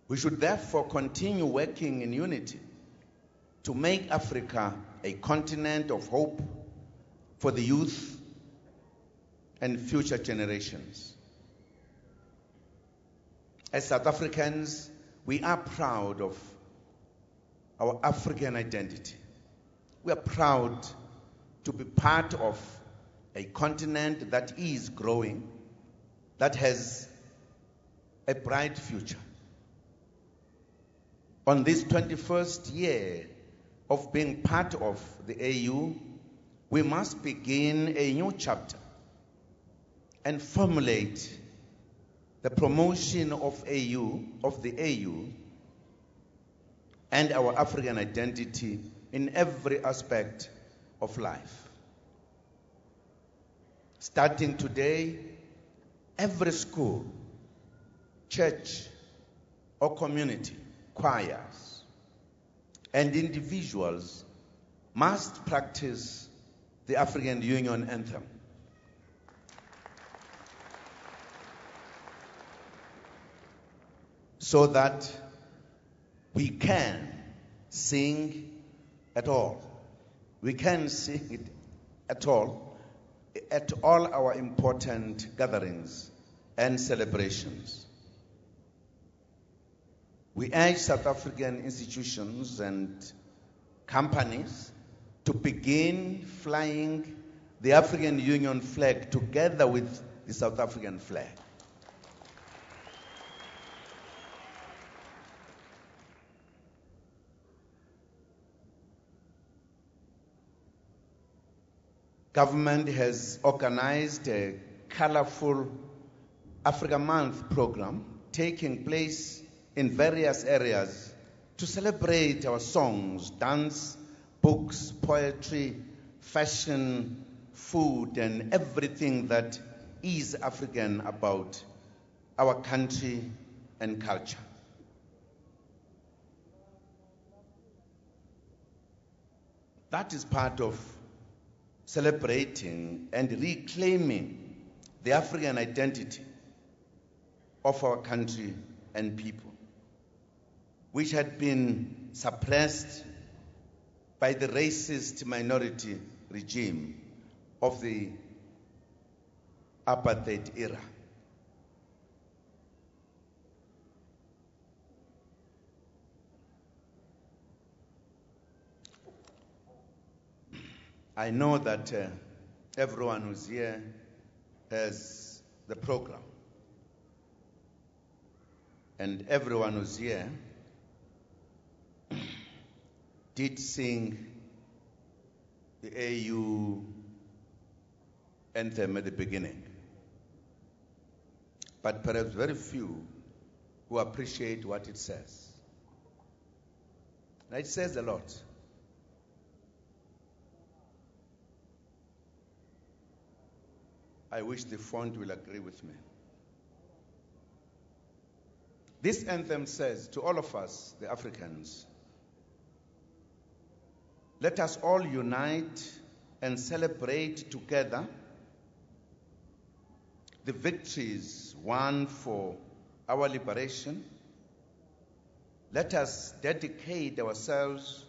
We should therefore continue working in unity to make Africa a continent of hope for the youth and future generations. As South Africans, we are proud of our African identity. We are proud to be part of a continent that is growing, that has a bright future. On this 21st year of being part of the AU, we must begin a new chapter and formulate the promotion of the AU and our African identity in every aspect of life. Starting today, every school, church, or community, choirs, and individuals must practice the African Union anthem. So that we can sing at all. We can sing it at all our important gatherings and celebrations. We urge South African institutions and companies to begin flying the African Union flag together with the South African flag. Government has organized a colorful Africa Month program taking place in various areas to celebrate our songs, dance, books, poetry, fashion, food, and everything that is African about our country and culture. That is part of celebrating and reclaiming the African identity of our country and people, which had been suppressed by the racist minority regime of the apartheid era. I know that everyone who's here has the program, and everyone who's here did sing the AU anthem at the beginning, but perhaps very few who appreciate what it says. Now, it says a lot. I wish the font will agree with me. This anthem says to all of us, the Africans, let us all unite and celebrate together the victories won for our liberation. Let us dedicate ourselves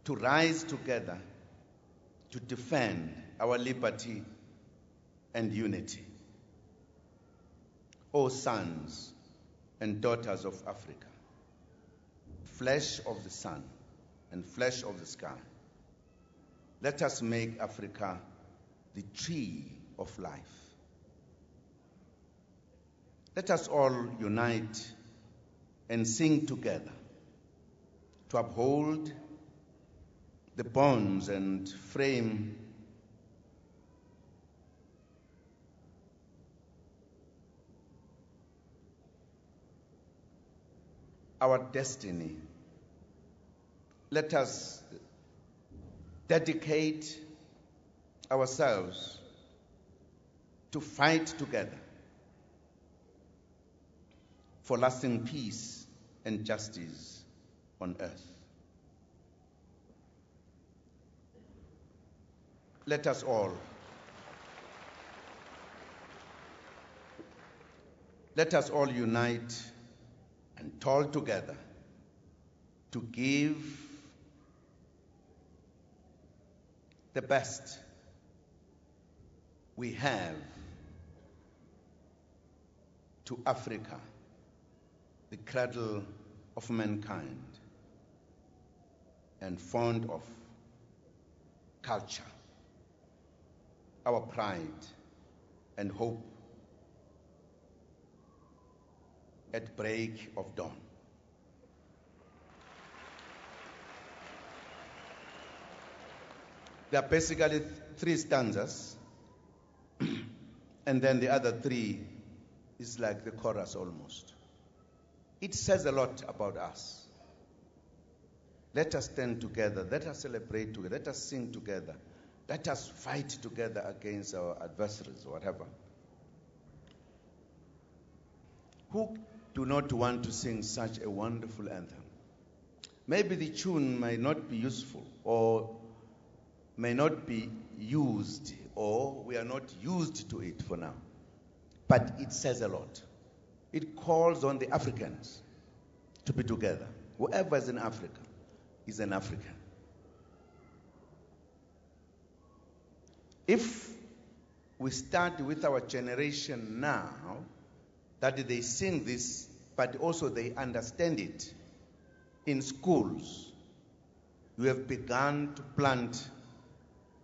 to rise together to defend our liberty and unity. O sons and daughters of Africa, flesh of the sun and flesh of the sky, let us make Africa the tree of life. Let us all unite and sing together to uphold the bonds and frame our destiny. Let us dedicate ourselves to fight together for lasting peace and justice on earth. Let us all unite and toil together to give the best we have to Africa, the cradle of mankind and fond of culture, our pride and hope at break of dawn. There are basically 3 stanzas, and then the other 3 is like the chorus almost. It says a lot about us. Let us stand together, let us celebrate together, let us sing together, let us fight together against our adversaries, whatever. Who do not want to sing such a wonderful anthem? Maybe the tune might not be useful or may not be used, or we are not used to it for now. But it says a lot. It calls on the Africans to be together. Whoever is in Africa is an African. If we start with our generation now, that they sing this, but also they understand it in schools, we have begun to plant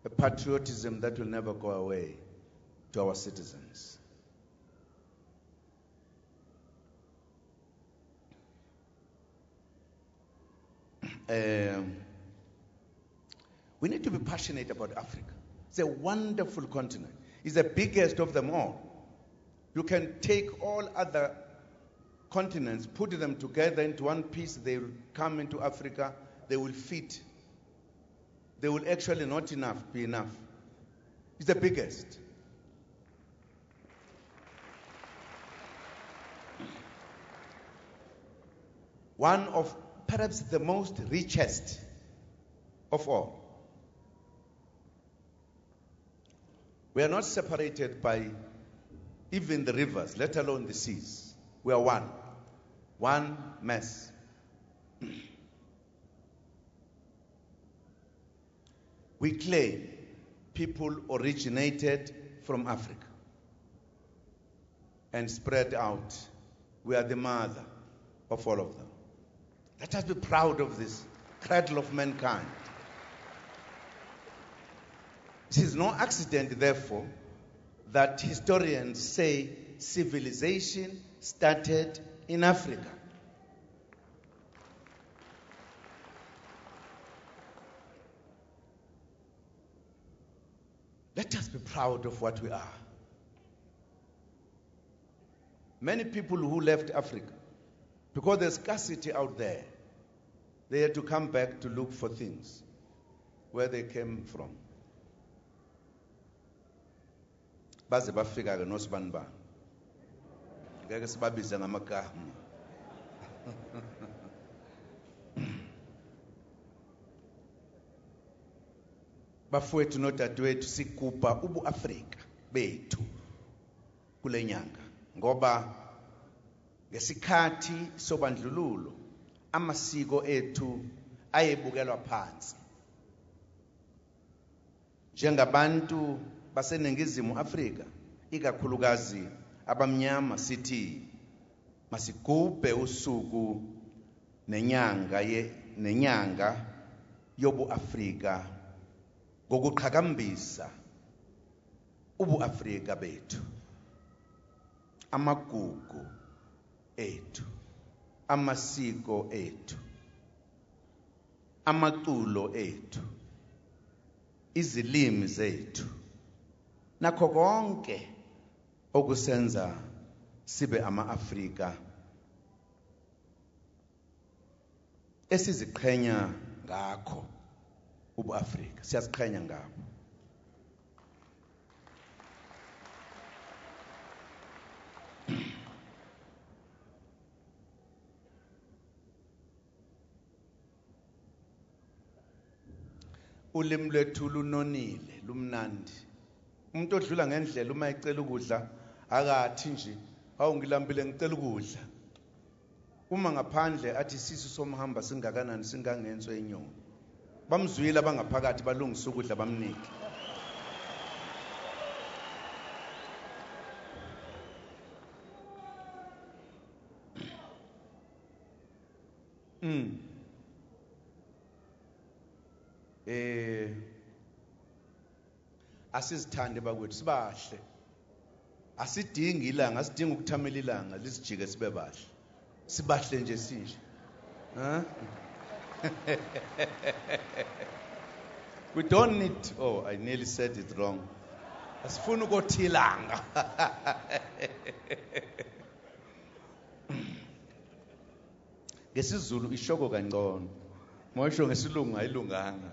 a patriotism that will never go away to our citizens. We need to be passionate about Africa. It's a wonderful continent. It's the biggest of them all. You can take all other continents, put them together into one piece, they will come into Africa, they will fit. They will actually not be enough. It's the biggest. One of perhaps the most richest of all. We are not separated by even the rivers, let alone the seas. We are one. One mass. We claim people originated from Africa and spread out. We are the mother of all of them. Let us be proud of this cradle of mankind. It is no accident, therefore, that historians say civilization started in Africa. Let us be proud of what we are. Many people who left Africa, because there's scarcity out there, they had to come back to look for things where they came from. Baze bafika ke nosibani ngeke sibabize ngamagama. Bafowethu nodadewethu sigubha ubuAfrika bethu kule nyanga ngoba ngesikhathi sobandlululo amasiko ethu ayebukelwa phansi. Njengabantu baseningizimu Afrika, ikakhulukazi abamnyama, sithi masigubhe usuku nenyanga yobuAfrika ngokuqhakambisa ubuAfrika bethu, amagugu ethu, amasiko ethu, amaculo ethu, izilimi zethu, nakho konke okusenza sibe ama-Afrika esiziqhenya ngakho. ubuAfrika siyaziqhenya ngabo. Ulimi lwethu lunonile, lumnandi. Umuntu odlula ngendlela uma ecela ukudla akathi nje awungilambile ngicela ukudla. Uma ngaphandle athi isisu somhamba singakanani singangenso yenyoni. Bamzwile abangaphakathi balungisa ukudla bamnike. Asizithande bakwethu sibahle. Asidingi ilanga, asidingi ukuthamela ilanga lisijike sibe bahle. Sibahle nje sinje. We don't need, oh, I nearly said it wrong. Asifuna ukuthilanga. NgesiZulu ishoko kangcono. Moyisho ngesilungu ayilunganga.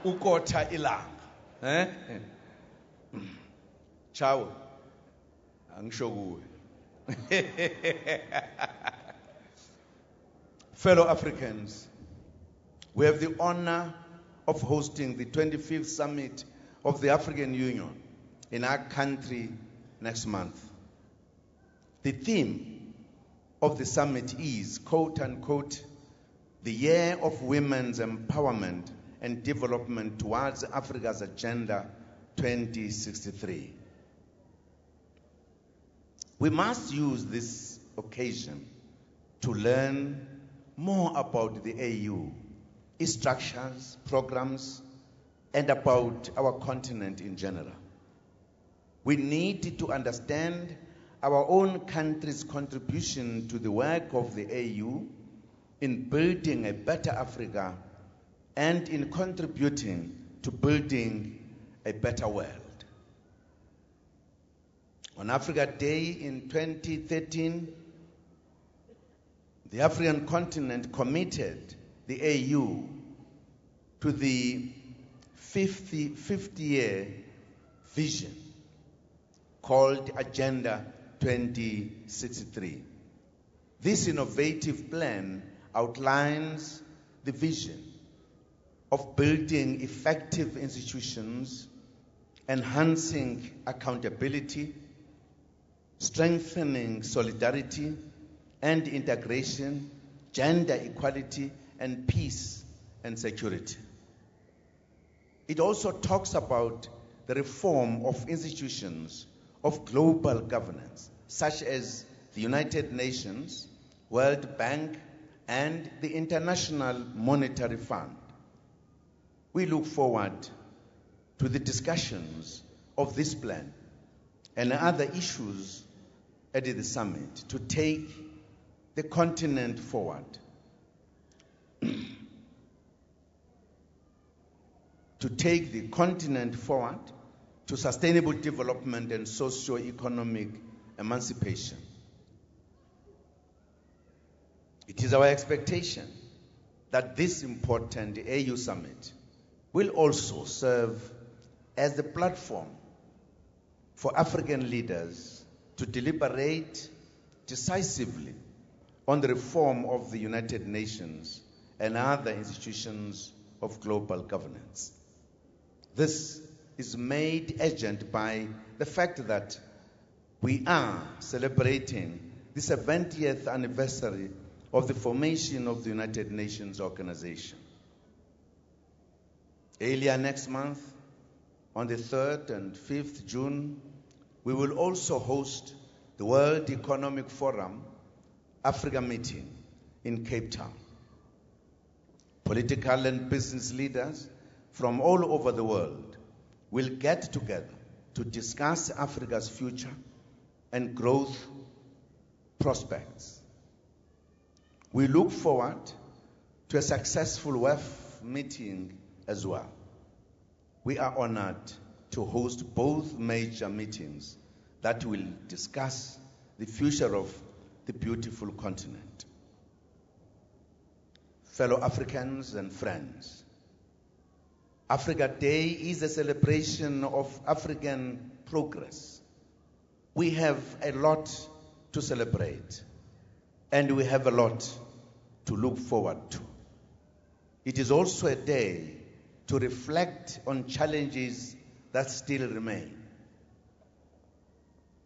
Ukotha ilanga. Ciao. Angisho kuwe. Fellow Africans, we have the honor of hosting the 25th summit of the African Union in our country next month. The theme of the summit is, quote unquote, the year of women's empowerment and development towards Africa's Agenda 2063. We must use this occasion to learn more about the AU, its structures, programs, and about our continent in general. We need to understand our own country's contribution to the work of the AU in building a better Africa and in contributing to building a better world. On Africa Day in 2013, the African continent committed the AU to the 50th year vision called Agenda 2063. This innovative plan outlines the vision of building effective institutions, enhancing accountability, strengthening solidarity and integration, gender equality, and peace and security. It also talks about the reform of institutions of global governance, such as the United Nations, World Bank, and the International Monetary Fund. We look forward to the discussions of this plan and other issues at the summit to take the continent forward. To take the continent forward to sustainable development and socio-economic emancipation. It is our expectation that this important AU summit will also serve as the platform for African leaders to deliberate decisively on the reform of the United Nations and other institutions of global governance. This is made urgent by the fact that we are celebrating the 70th anniversary of the formation of the United Nations Organization. Earlier next month, on the 3rd and 5th June, we will also host the World Economic Forum Africa meeting in Cape Town. Political and business leaders from all over the world will get together to discuss Africa's future and growth prospects. We look forward to a successful WEF meeting as well. We are honored to host both major meetings that will discuss the future of the beautiful continent. Fellow Africans and friends, Africa Day is a celebration of African progress. We have a lot to celebrate, and we have a lot to look forward to. It is also a day to reflect on challenges that still remain.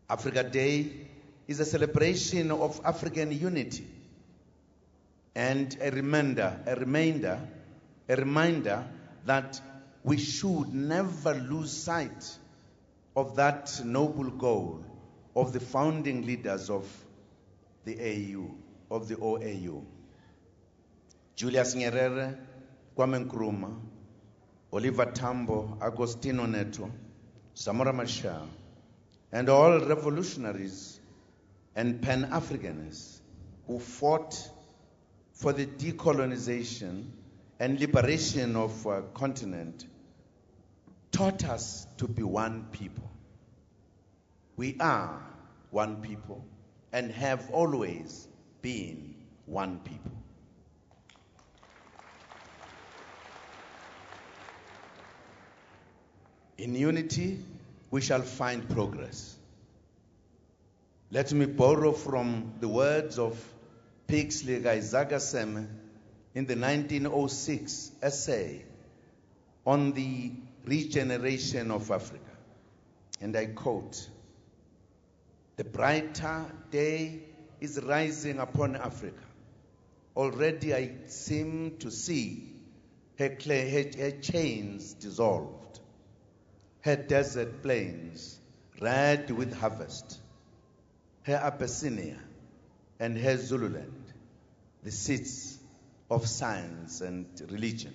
Africa Day is a celebration of African unity and a reminder that we should never lose sight of that noble goal of the founding leaders of the AU, of the OAU. Julius Nyerere, Kwame Nkrumah, Oliver Tambo, Agostino Neto, Samora Machel, and all revolutionaries and Pan-Africanists who fought for the decolonization and liberation of our continent taught us to be one people. We are one people and have always been one people. In unity, we shall find progress. Let me borrow from the words of Pixley Gaizagaseme in the 1906 essay on the regeneration of Africa. And I quote, "The brighter day is rising upon Africa. Already I seem to see her chains dissolved, her desert plains red with harvest, her Abyssinia and her Zululand, the seats of science and religion,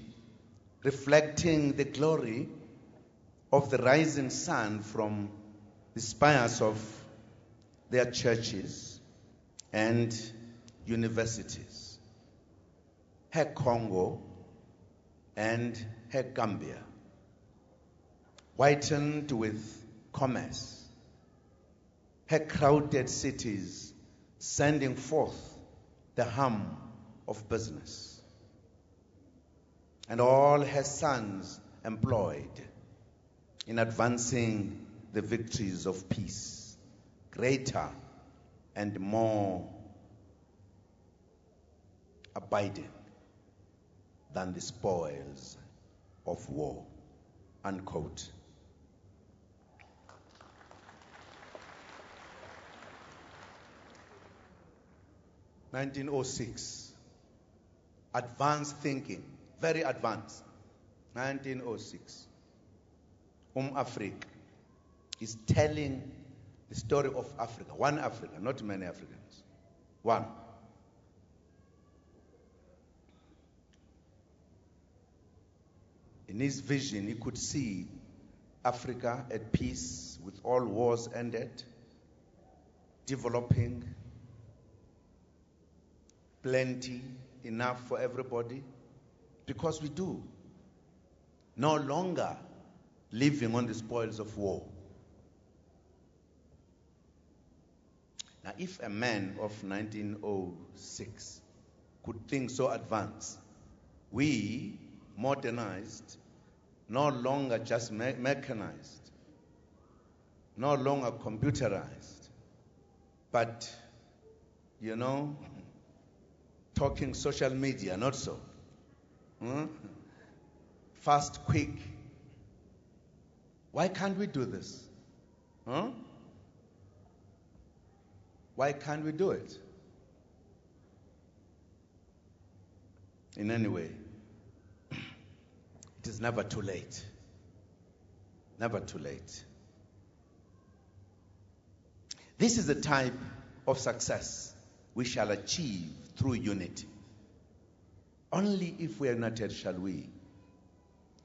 reflecting the glory of the rising sun from the spires of their churches and universities, her Congo and her Gambia, whitened with commerce, her crowded cities sending forth the hum of business, and all her sons employed in advancing the victories of peace, greater and more abiding than the spoils of war. Unquote. (1906), advanced thinking, very advanced. 1906, Africa is telling the story of Africa, one Africa, not many Africans, one. In his vision, he could see Africa at peace, with all wars ended, developing, plenty, enough for everybody, because we do. No longer living on the spoils of war. Now, if a man of 1906 could think so advanced, we, modernized, no longer just mechanized, no longer computerized, but, you know, talking social media, not so. Fast, quick. Why can't we do this? Why can't we do it? In any way, it is never too late. Never too late. This is the type of success we shall achieve through unity. Only if we are united shall we.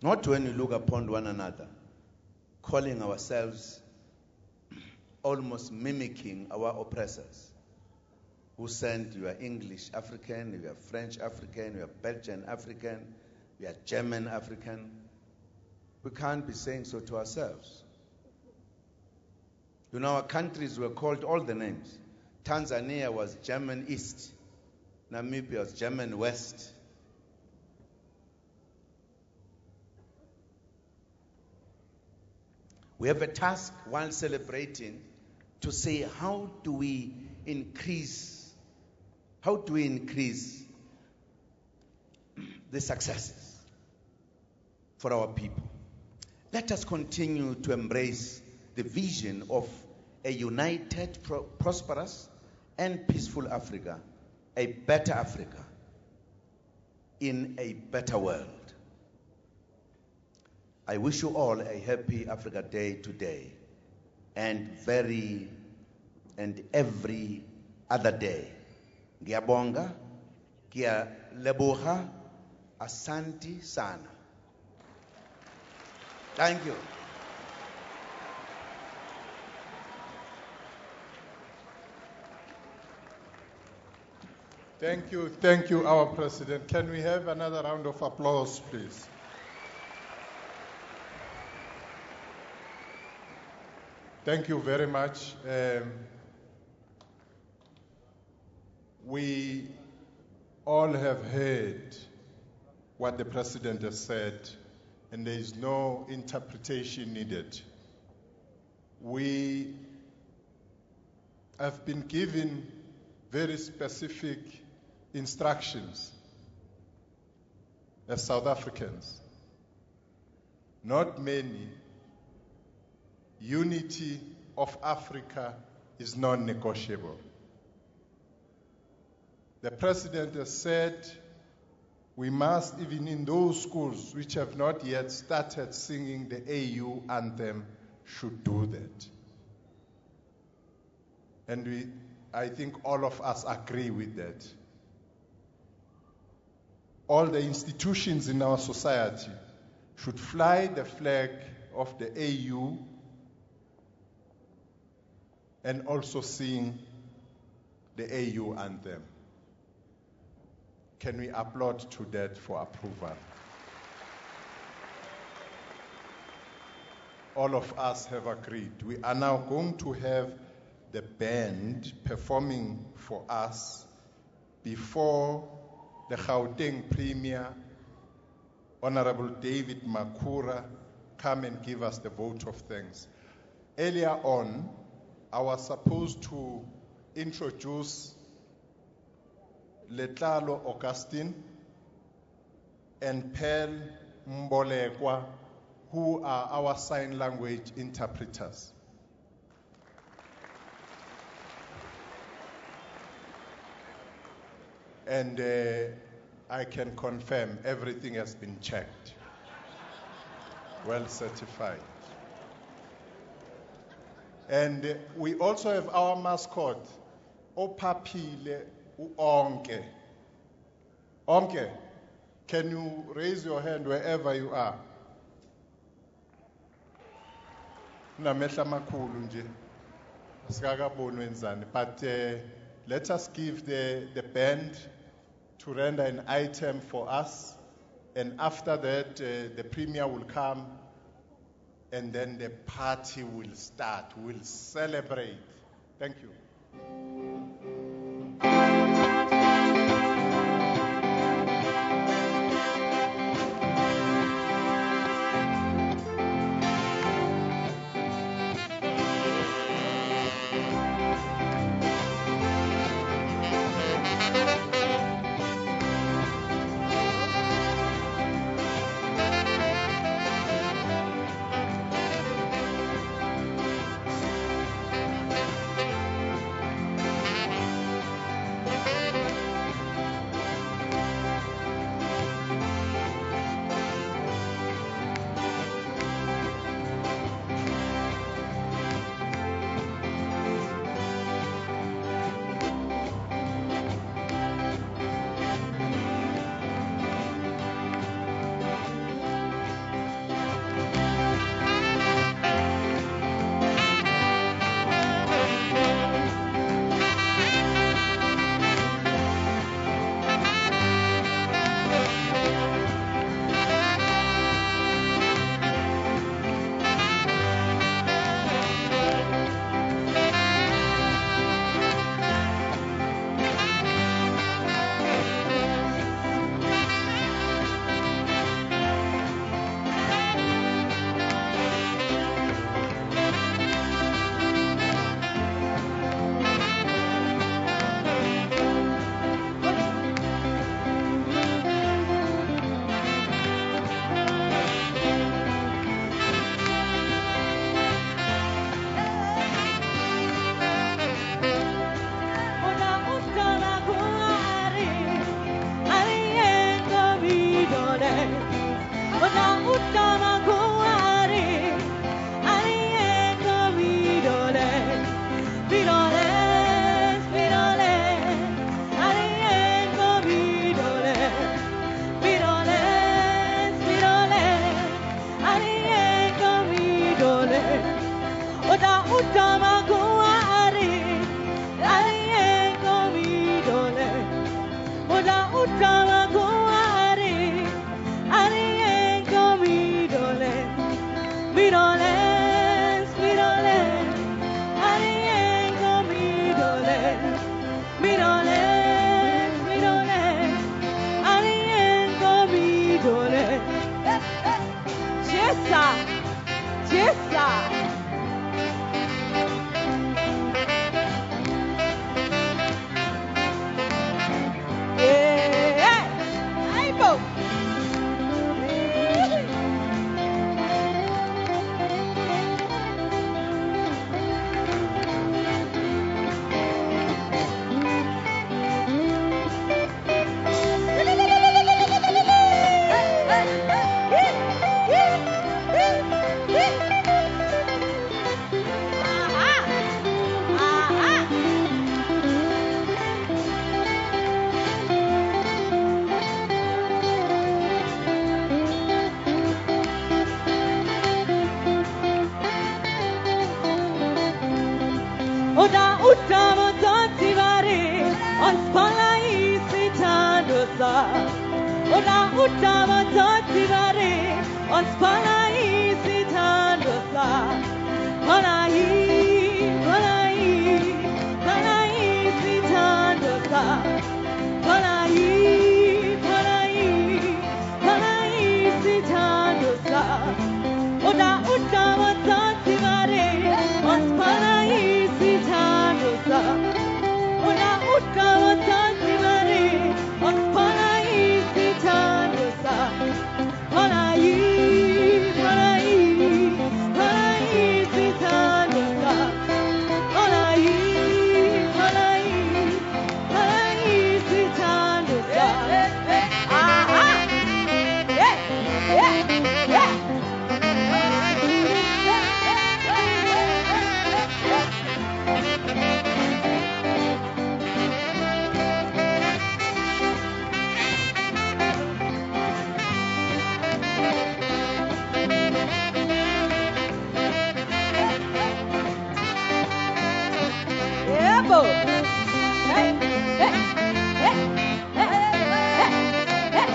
Not when we look upon one another, calling ourselves, almost mimicking our oppressors, who sent, you are English African, you are French African, you are Belgian African, you are German African. We can't be saying so to ourselves. You know, our countries were called all the names. Tanzania was German East. Namibia was German West. We have a task while celebrating to say, how do we increase the successes for our people? Let us continue to embrace the vision of a united, prosperous, and peaceful Africa, a better Africa in a better world. I wish you all a happy Africa Day today, and every other day. Ngiyabonga, ngiyaleboha, asanti sana. Thank you. Thank you, our President. Can we have another round of applause, please? Thank you very much. We all have heard what the President has said, and there is no interpretation needed. We have been given very specific instructions as South Africans. Not many. Unity of Africa is non-negotiable. The President has said we must, even in those schools which have not yet started singing the AU anthem, should do that. And I think all of us agree with that. All the institutions in our society should fly the flag of the AU and also sing the AU anthem. Can we applaud to that for approval? All of us have agreed. We are now going to have the band performing for us before the Gauteng Premier, Honorable David Makura, come and give us the vote of thanks. Earlier on, I was supposed to introduce Letlalo Augustine and Pearl Mbolekwa, who are our sign language interpreters. And I can confirm everything has been checked, well certified. And we also have our mascot, Opapile Onke. Onke, can you raise your hand wherever you are? Namehla makhulu nje. Asikakabonwe nzani. But let us give the band to render an item for us. And after that, the premier will come. And then the party will start. We'll celebrate. Thank you. Oda utama tanti vare Yebo. Hey, hey, hey, hey, hey, hey.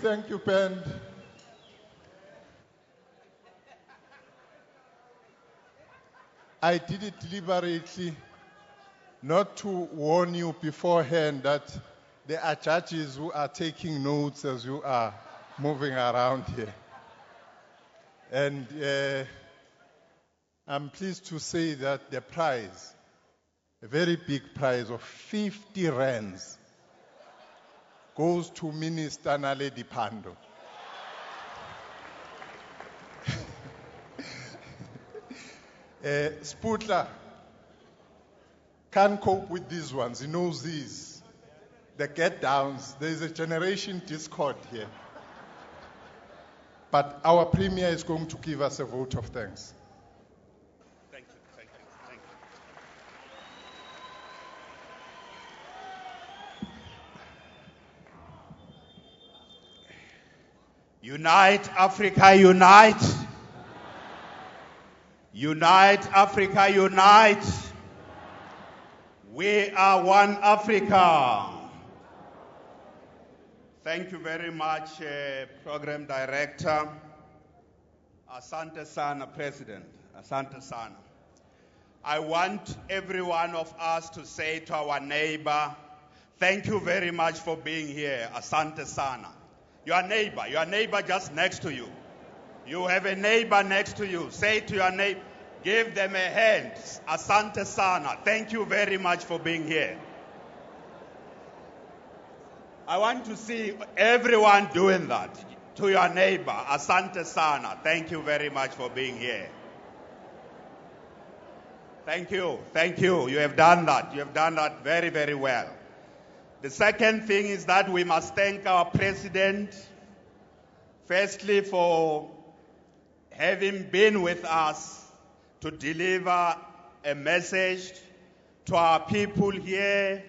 Thank you, band. I did it deliberately, not to warn you beforehand that there are judges who are taking notes as you are moving around here. And I'm pleased to say that the prize, a very big prize of 50 rands, goes to Minister Naledi Pandor. Sputler can't cope with these ones. He knows these. The get downs. There's a generation discord here. But our Premier is going to give us a vote of thanks. Thank you, thank you, thank you. Unite, Africa, unite. Unite, Africa, unite. We are one Africa. Thank you very much, Program Director. Asante Sana, President. Asante Sana. I want every one of us to say to our neighbor, thank you very much for being here. Asante Sana. Your neighbor just next to you. You have a neighbor next to you. Say to your neighbor, give them a hand. Asante Sana. Thank you very much for being here. I want to see everyone doing that. To your neighbor, Asante Sana. Thank you very much for being here. Thank you. Thank you. You have done that. You have done that very, very well. The second thing is that we must thank our president, firstly, for having been with us to deliver a message to our people here,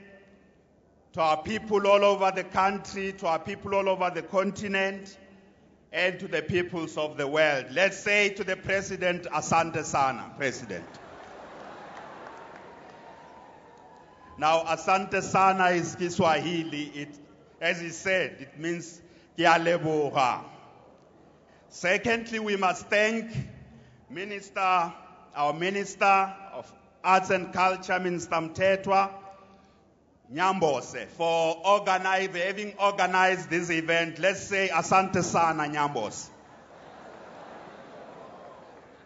to our people all over the country, to our people all over the continent, and to the peoples of the world. Let's say to the President, Asante Sana, President. Now, Asante Sana is Kiswahili. As he said, it means Kialeboha. Secondly, we must thank our Minister of Arts and Culture, Minister Mtetwa Nyambose, for having organized this event. Let's say Asante Sana Nyambose.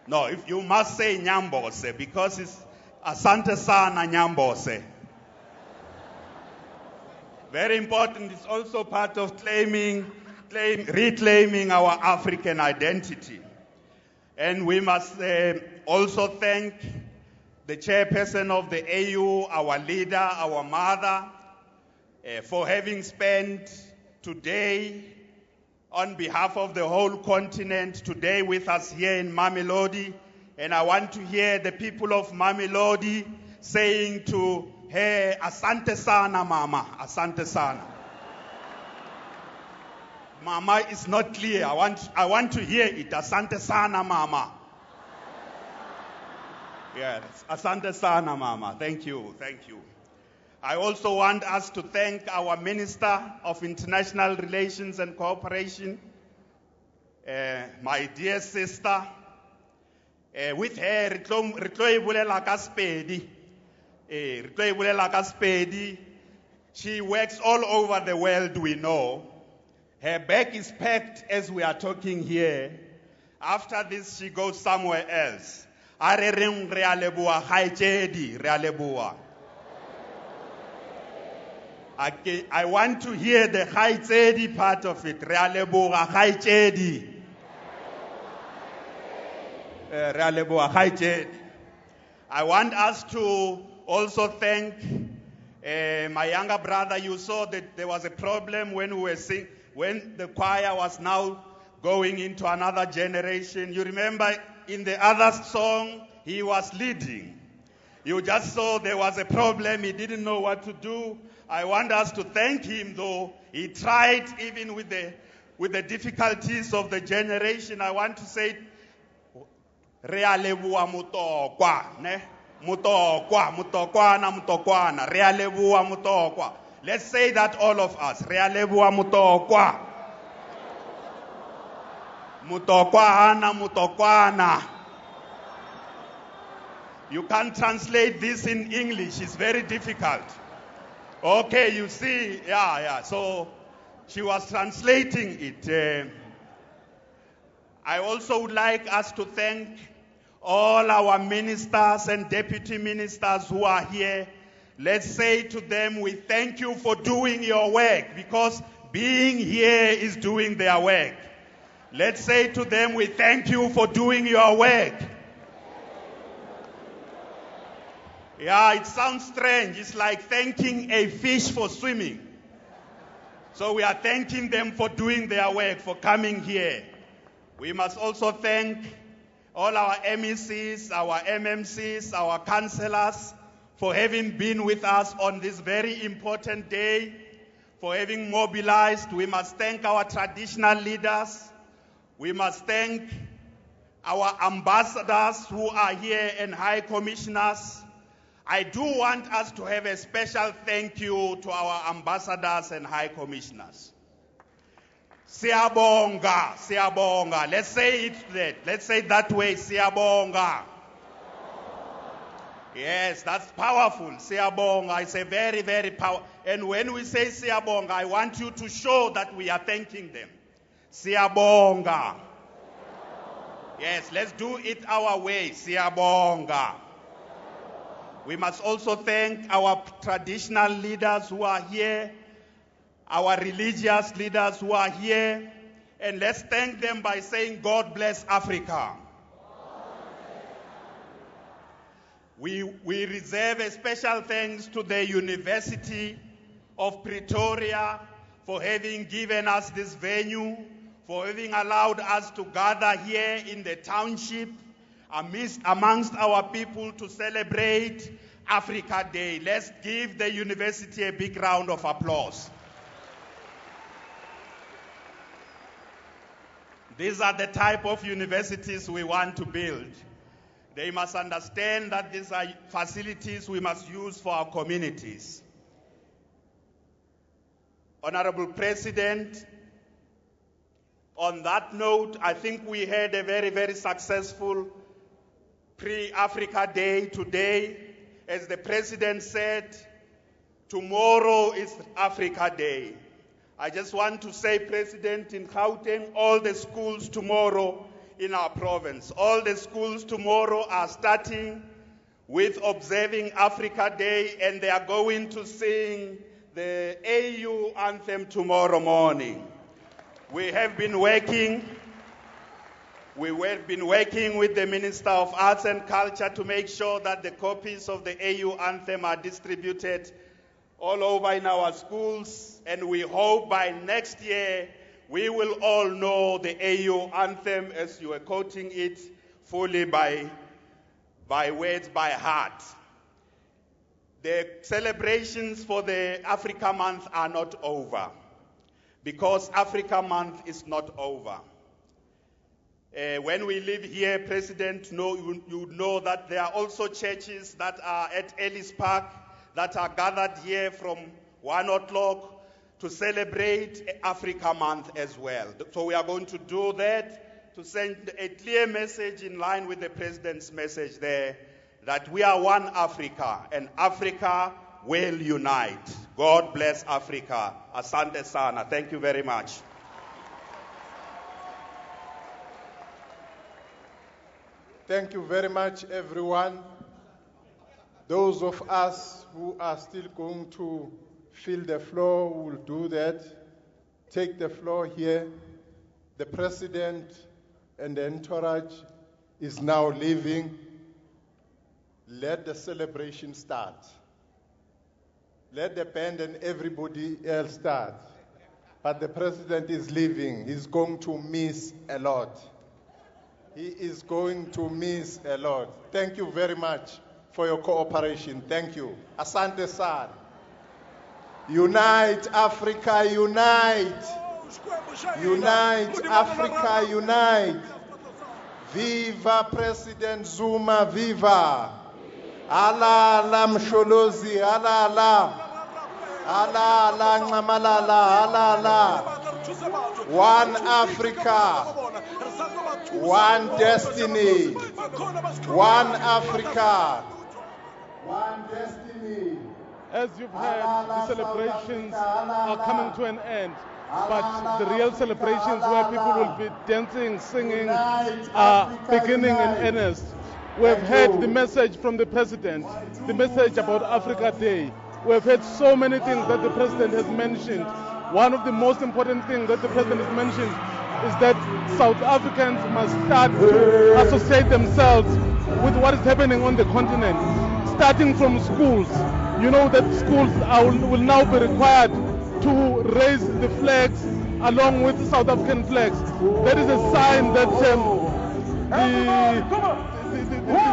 No, if you must say Nyambose, because it's Asante Sana Nyambose. Very important. It's also part of reclaiming our African identity. And we must also thank the chairperson of the AU, our leader, our mother, for having spent today on behalf of the whole continent, today with us here in Mamelodi. And I want to hear the people of Mamelodi saying to her, Asante Sana, Mama, Asante Sana. Mama is not clear. I want to hear it. Asante Sana, Mama. Yes, Asante Sana, Mama. Thank you, thank you. I also want us to thank our Minister of International Relations and Cooperation, my dear sister. With her, She works all over the world, we know. Her bag is packed as we are talking here. After this, she goes somewhere else. Are reng re a leboha kgaetšedi, re a leboha. I want to hear the kgaetšedi part of it. Re a leboha kgaetšedi. Re a leboha kgaetšedi. I want us to also thank my younger brother. You saw that there was a problem when we were singing, when the choir was now going into another generation. You remember in the other song, he was leading. You just saw there was a problem. He didn't know what to do. I want us to thank him, though. He tried even with the difficulties of the generation. I want to say, Re a leboha motokwa, ne? Mutokwa, mutokwana, mutokwana. Re a leboha mutokwa. Let's say that all of us. Re a leboha mutokwa. Mutokwana, mutokwana. You can't translate this in English. It's very difficult. Okay, you see. Yeah. So she was translating it. I also would like us to thank all our ministers and deputy ministers who are here. Let's say to them, we thank you for doing your work, because being here is doing their work. Let's say to them, we thank you for doing your work. Yeah, it sounds strange. It's like thanking a fish for swimming. So we are thanking them for doing their work, for coming here. We must also thank all our MECs, our MMCs, our councillors for having been with us on this very important day, for having mobilized. We must thank our traditional leaders. We must thank our ambassadors who are here and high commissioners. I do want us to have a special thank you to our ambassadors and high commissioners. Siyabonga, siyabonga. Let's say it that. Let's say it that way. Siyabonga. Yes, that's powerful. Siyabonga. It's a very, very powerful. And when we say siyabonga, I want you to show that we are thanking them. Siyabonga. Yes, let's do it our way. Siyabonga. We must also thank our traditional leaders who are here, our religious leaders who are here, and let's thank them by saying, God bless Africa. We reserve a special thanks to the University of Pretoria for having given us this venue, for having allowed us to gather here in the township amongst our people to celebrate Africa Day. Let's give the university a big round of applause. These are the type of universities we want to build. They must understand that these are facilities we must use for our communities. Honorable President, on that note, I think we had a very, very successful pre-Africa Day today. As the President said, tomorrow is Africa Day. I just want to say, President, in Gauteng, all the schools tomorrow in our province, all the schools tomorrow are starting with observing Africa Day, and they are going to sing the AU anthem tomorrow morning. We have been working with the Minister of Arts and Culture to make sure that the copies of the AU anthem are distributed all over in our schools, and we hope by next year we will all know the AU anthem, as you were quoting it, fully by words, by heart. The celebrations for the Africa Month are not over, because Africa Month is not over. When we live here, President, you know that there are also churches that are at Ellis Park that are gathered here from 1 o'clock to celebrate Africa Month as well. So we are going to do that to send a clear message in line with the President's message there, that we are one Africa, and Africa will unite. God bless Africa. Asante sana. Thank you very much. Thank you very much, everyone. Those of us who are still going to fill the floor will do that. Take the floor here. The president and the entourage is now leaving. Let the celebration start. Let the band and everybody else start. But the president is leaving. He's going to miss a lot. He is going to miss a lot. Thank you very much for your cooperation. Thank you. Asante sana. Unite, Africa, unite. Unite, Africa, unite. Viva President Zuma, viva. Allah Allah Msholozi, Allah Allah. Allah Allah Ngamalala, Allah Allah. One Africa, one destiny. One Africa, one destiny. As you've heard, the celebrations are coming to an end. But the real celebrations where people will be dancing, singing, are beginning in earnest. We've heard the message from the president, the message about Africa Day. We've heard so many things that the president has mentioned. One of the most important things that the president has mentioned is that South Africans must start to associate themselves with what is happening on the continent, starting from schools. You know that schools will now be required to raise the flags along with the South African flags. That is a sign that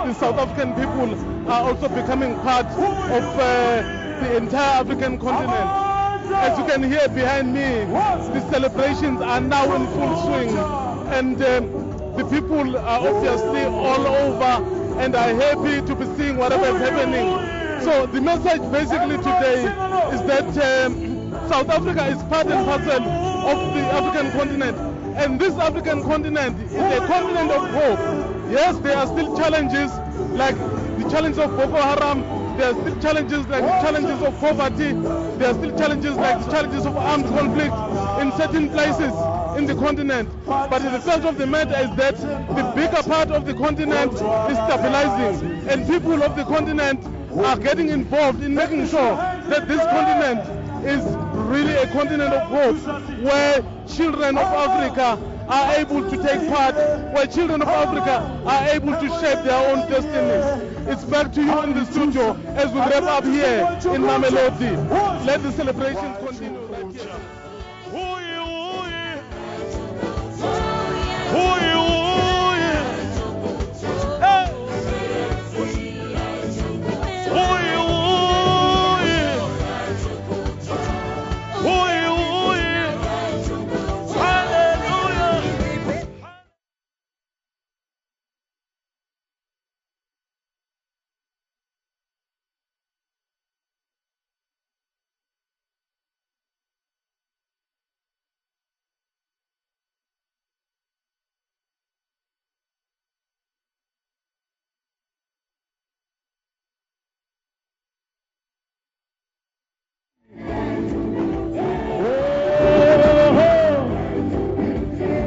the South African people are also becoming part of the entire African continent. As you can hear behind me, the celebrations are now in full swing, and the people are obviously all over and are happy to be seeing whatever is happening. So the message basically today is that South Africa is part and parcel of the African continent, and this African continent is a continent of hope. Yes, there are still challenges like the challenge of Boko Haram. There are still challenges like the challenges of poverty. There are still challenges like the challenges of armed conflict in certain places in the continent. But the fact of the matter is that the bigger part of the continent is stabilizing, and people of the continent are getting involved in making sure that this continent is really a continent of hope, where children of Africa are able to take part, where children of Africa are able to shape their own destinies. It's back to you in the studio as we wrap up here in Mamelodi. Let the celebrations continue right here.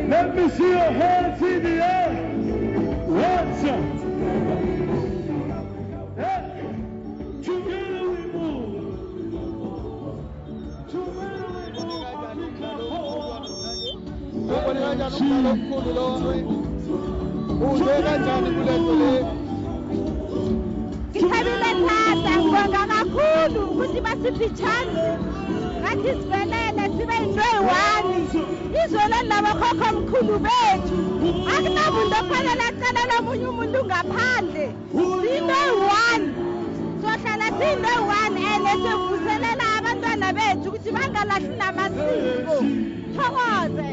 Let me see your hands in the air. Once. Together we move. Together we move. Ngithabile thata ngibonga kakhulu ukuthi basiphi chance ngathi sivelele sibe into eyi-one izolo labokhokho omkhulu bethu akunamuntu ofanele acelela omunye umuntu ngaphandle siyinto eyi-one sohlala siyinto eyi-one and sivuselela abantwana bethu ukuthi bangalahli namasiko thokoze.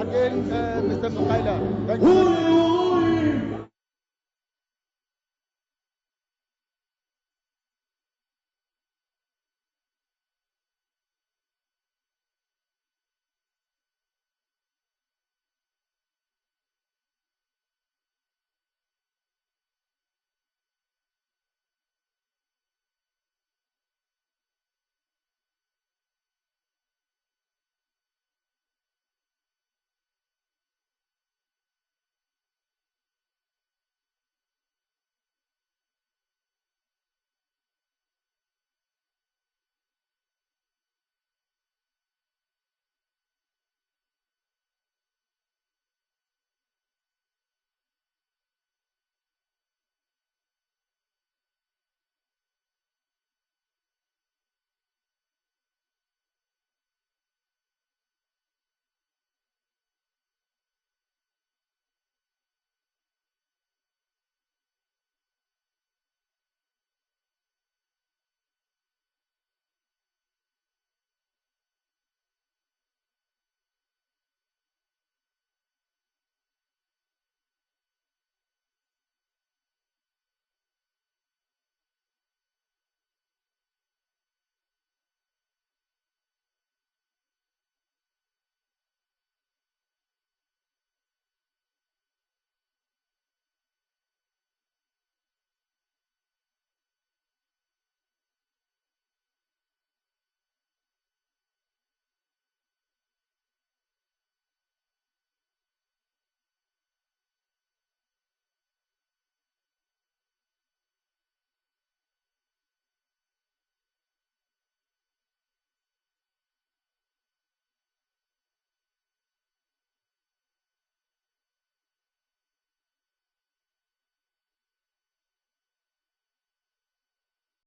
Again, Mr. Mkaila. Thank you.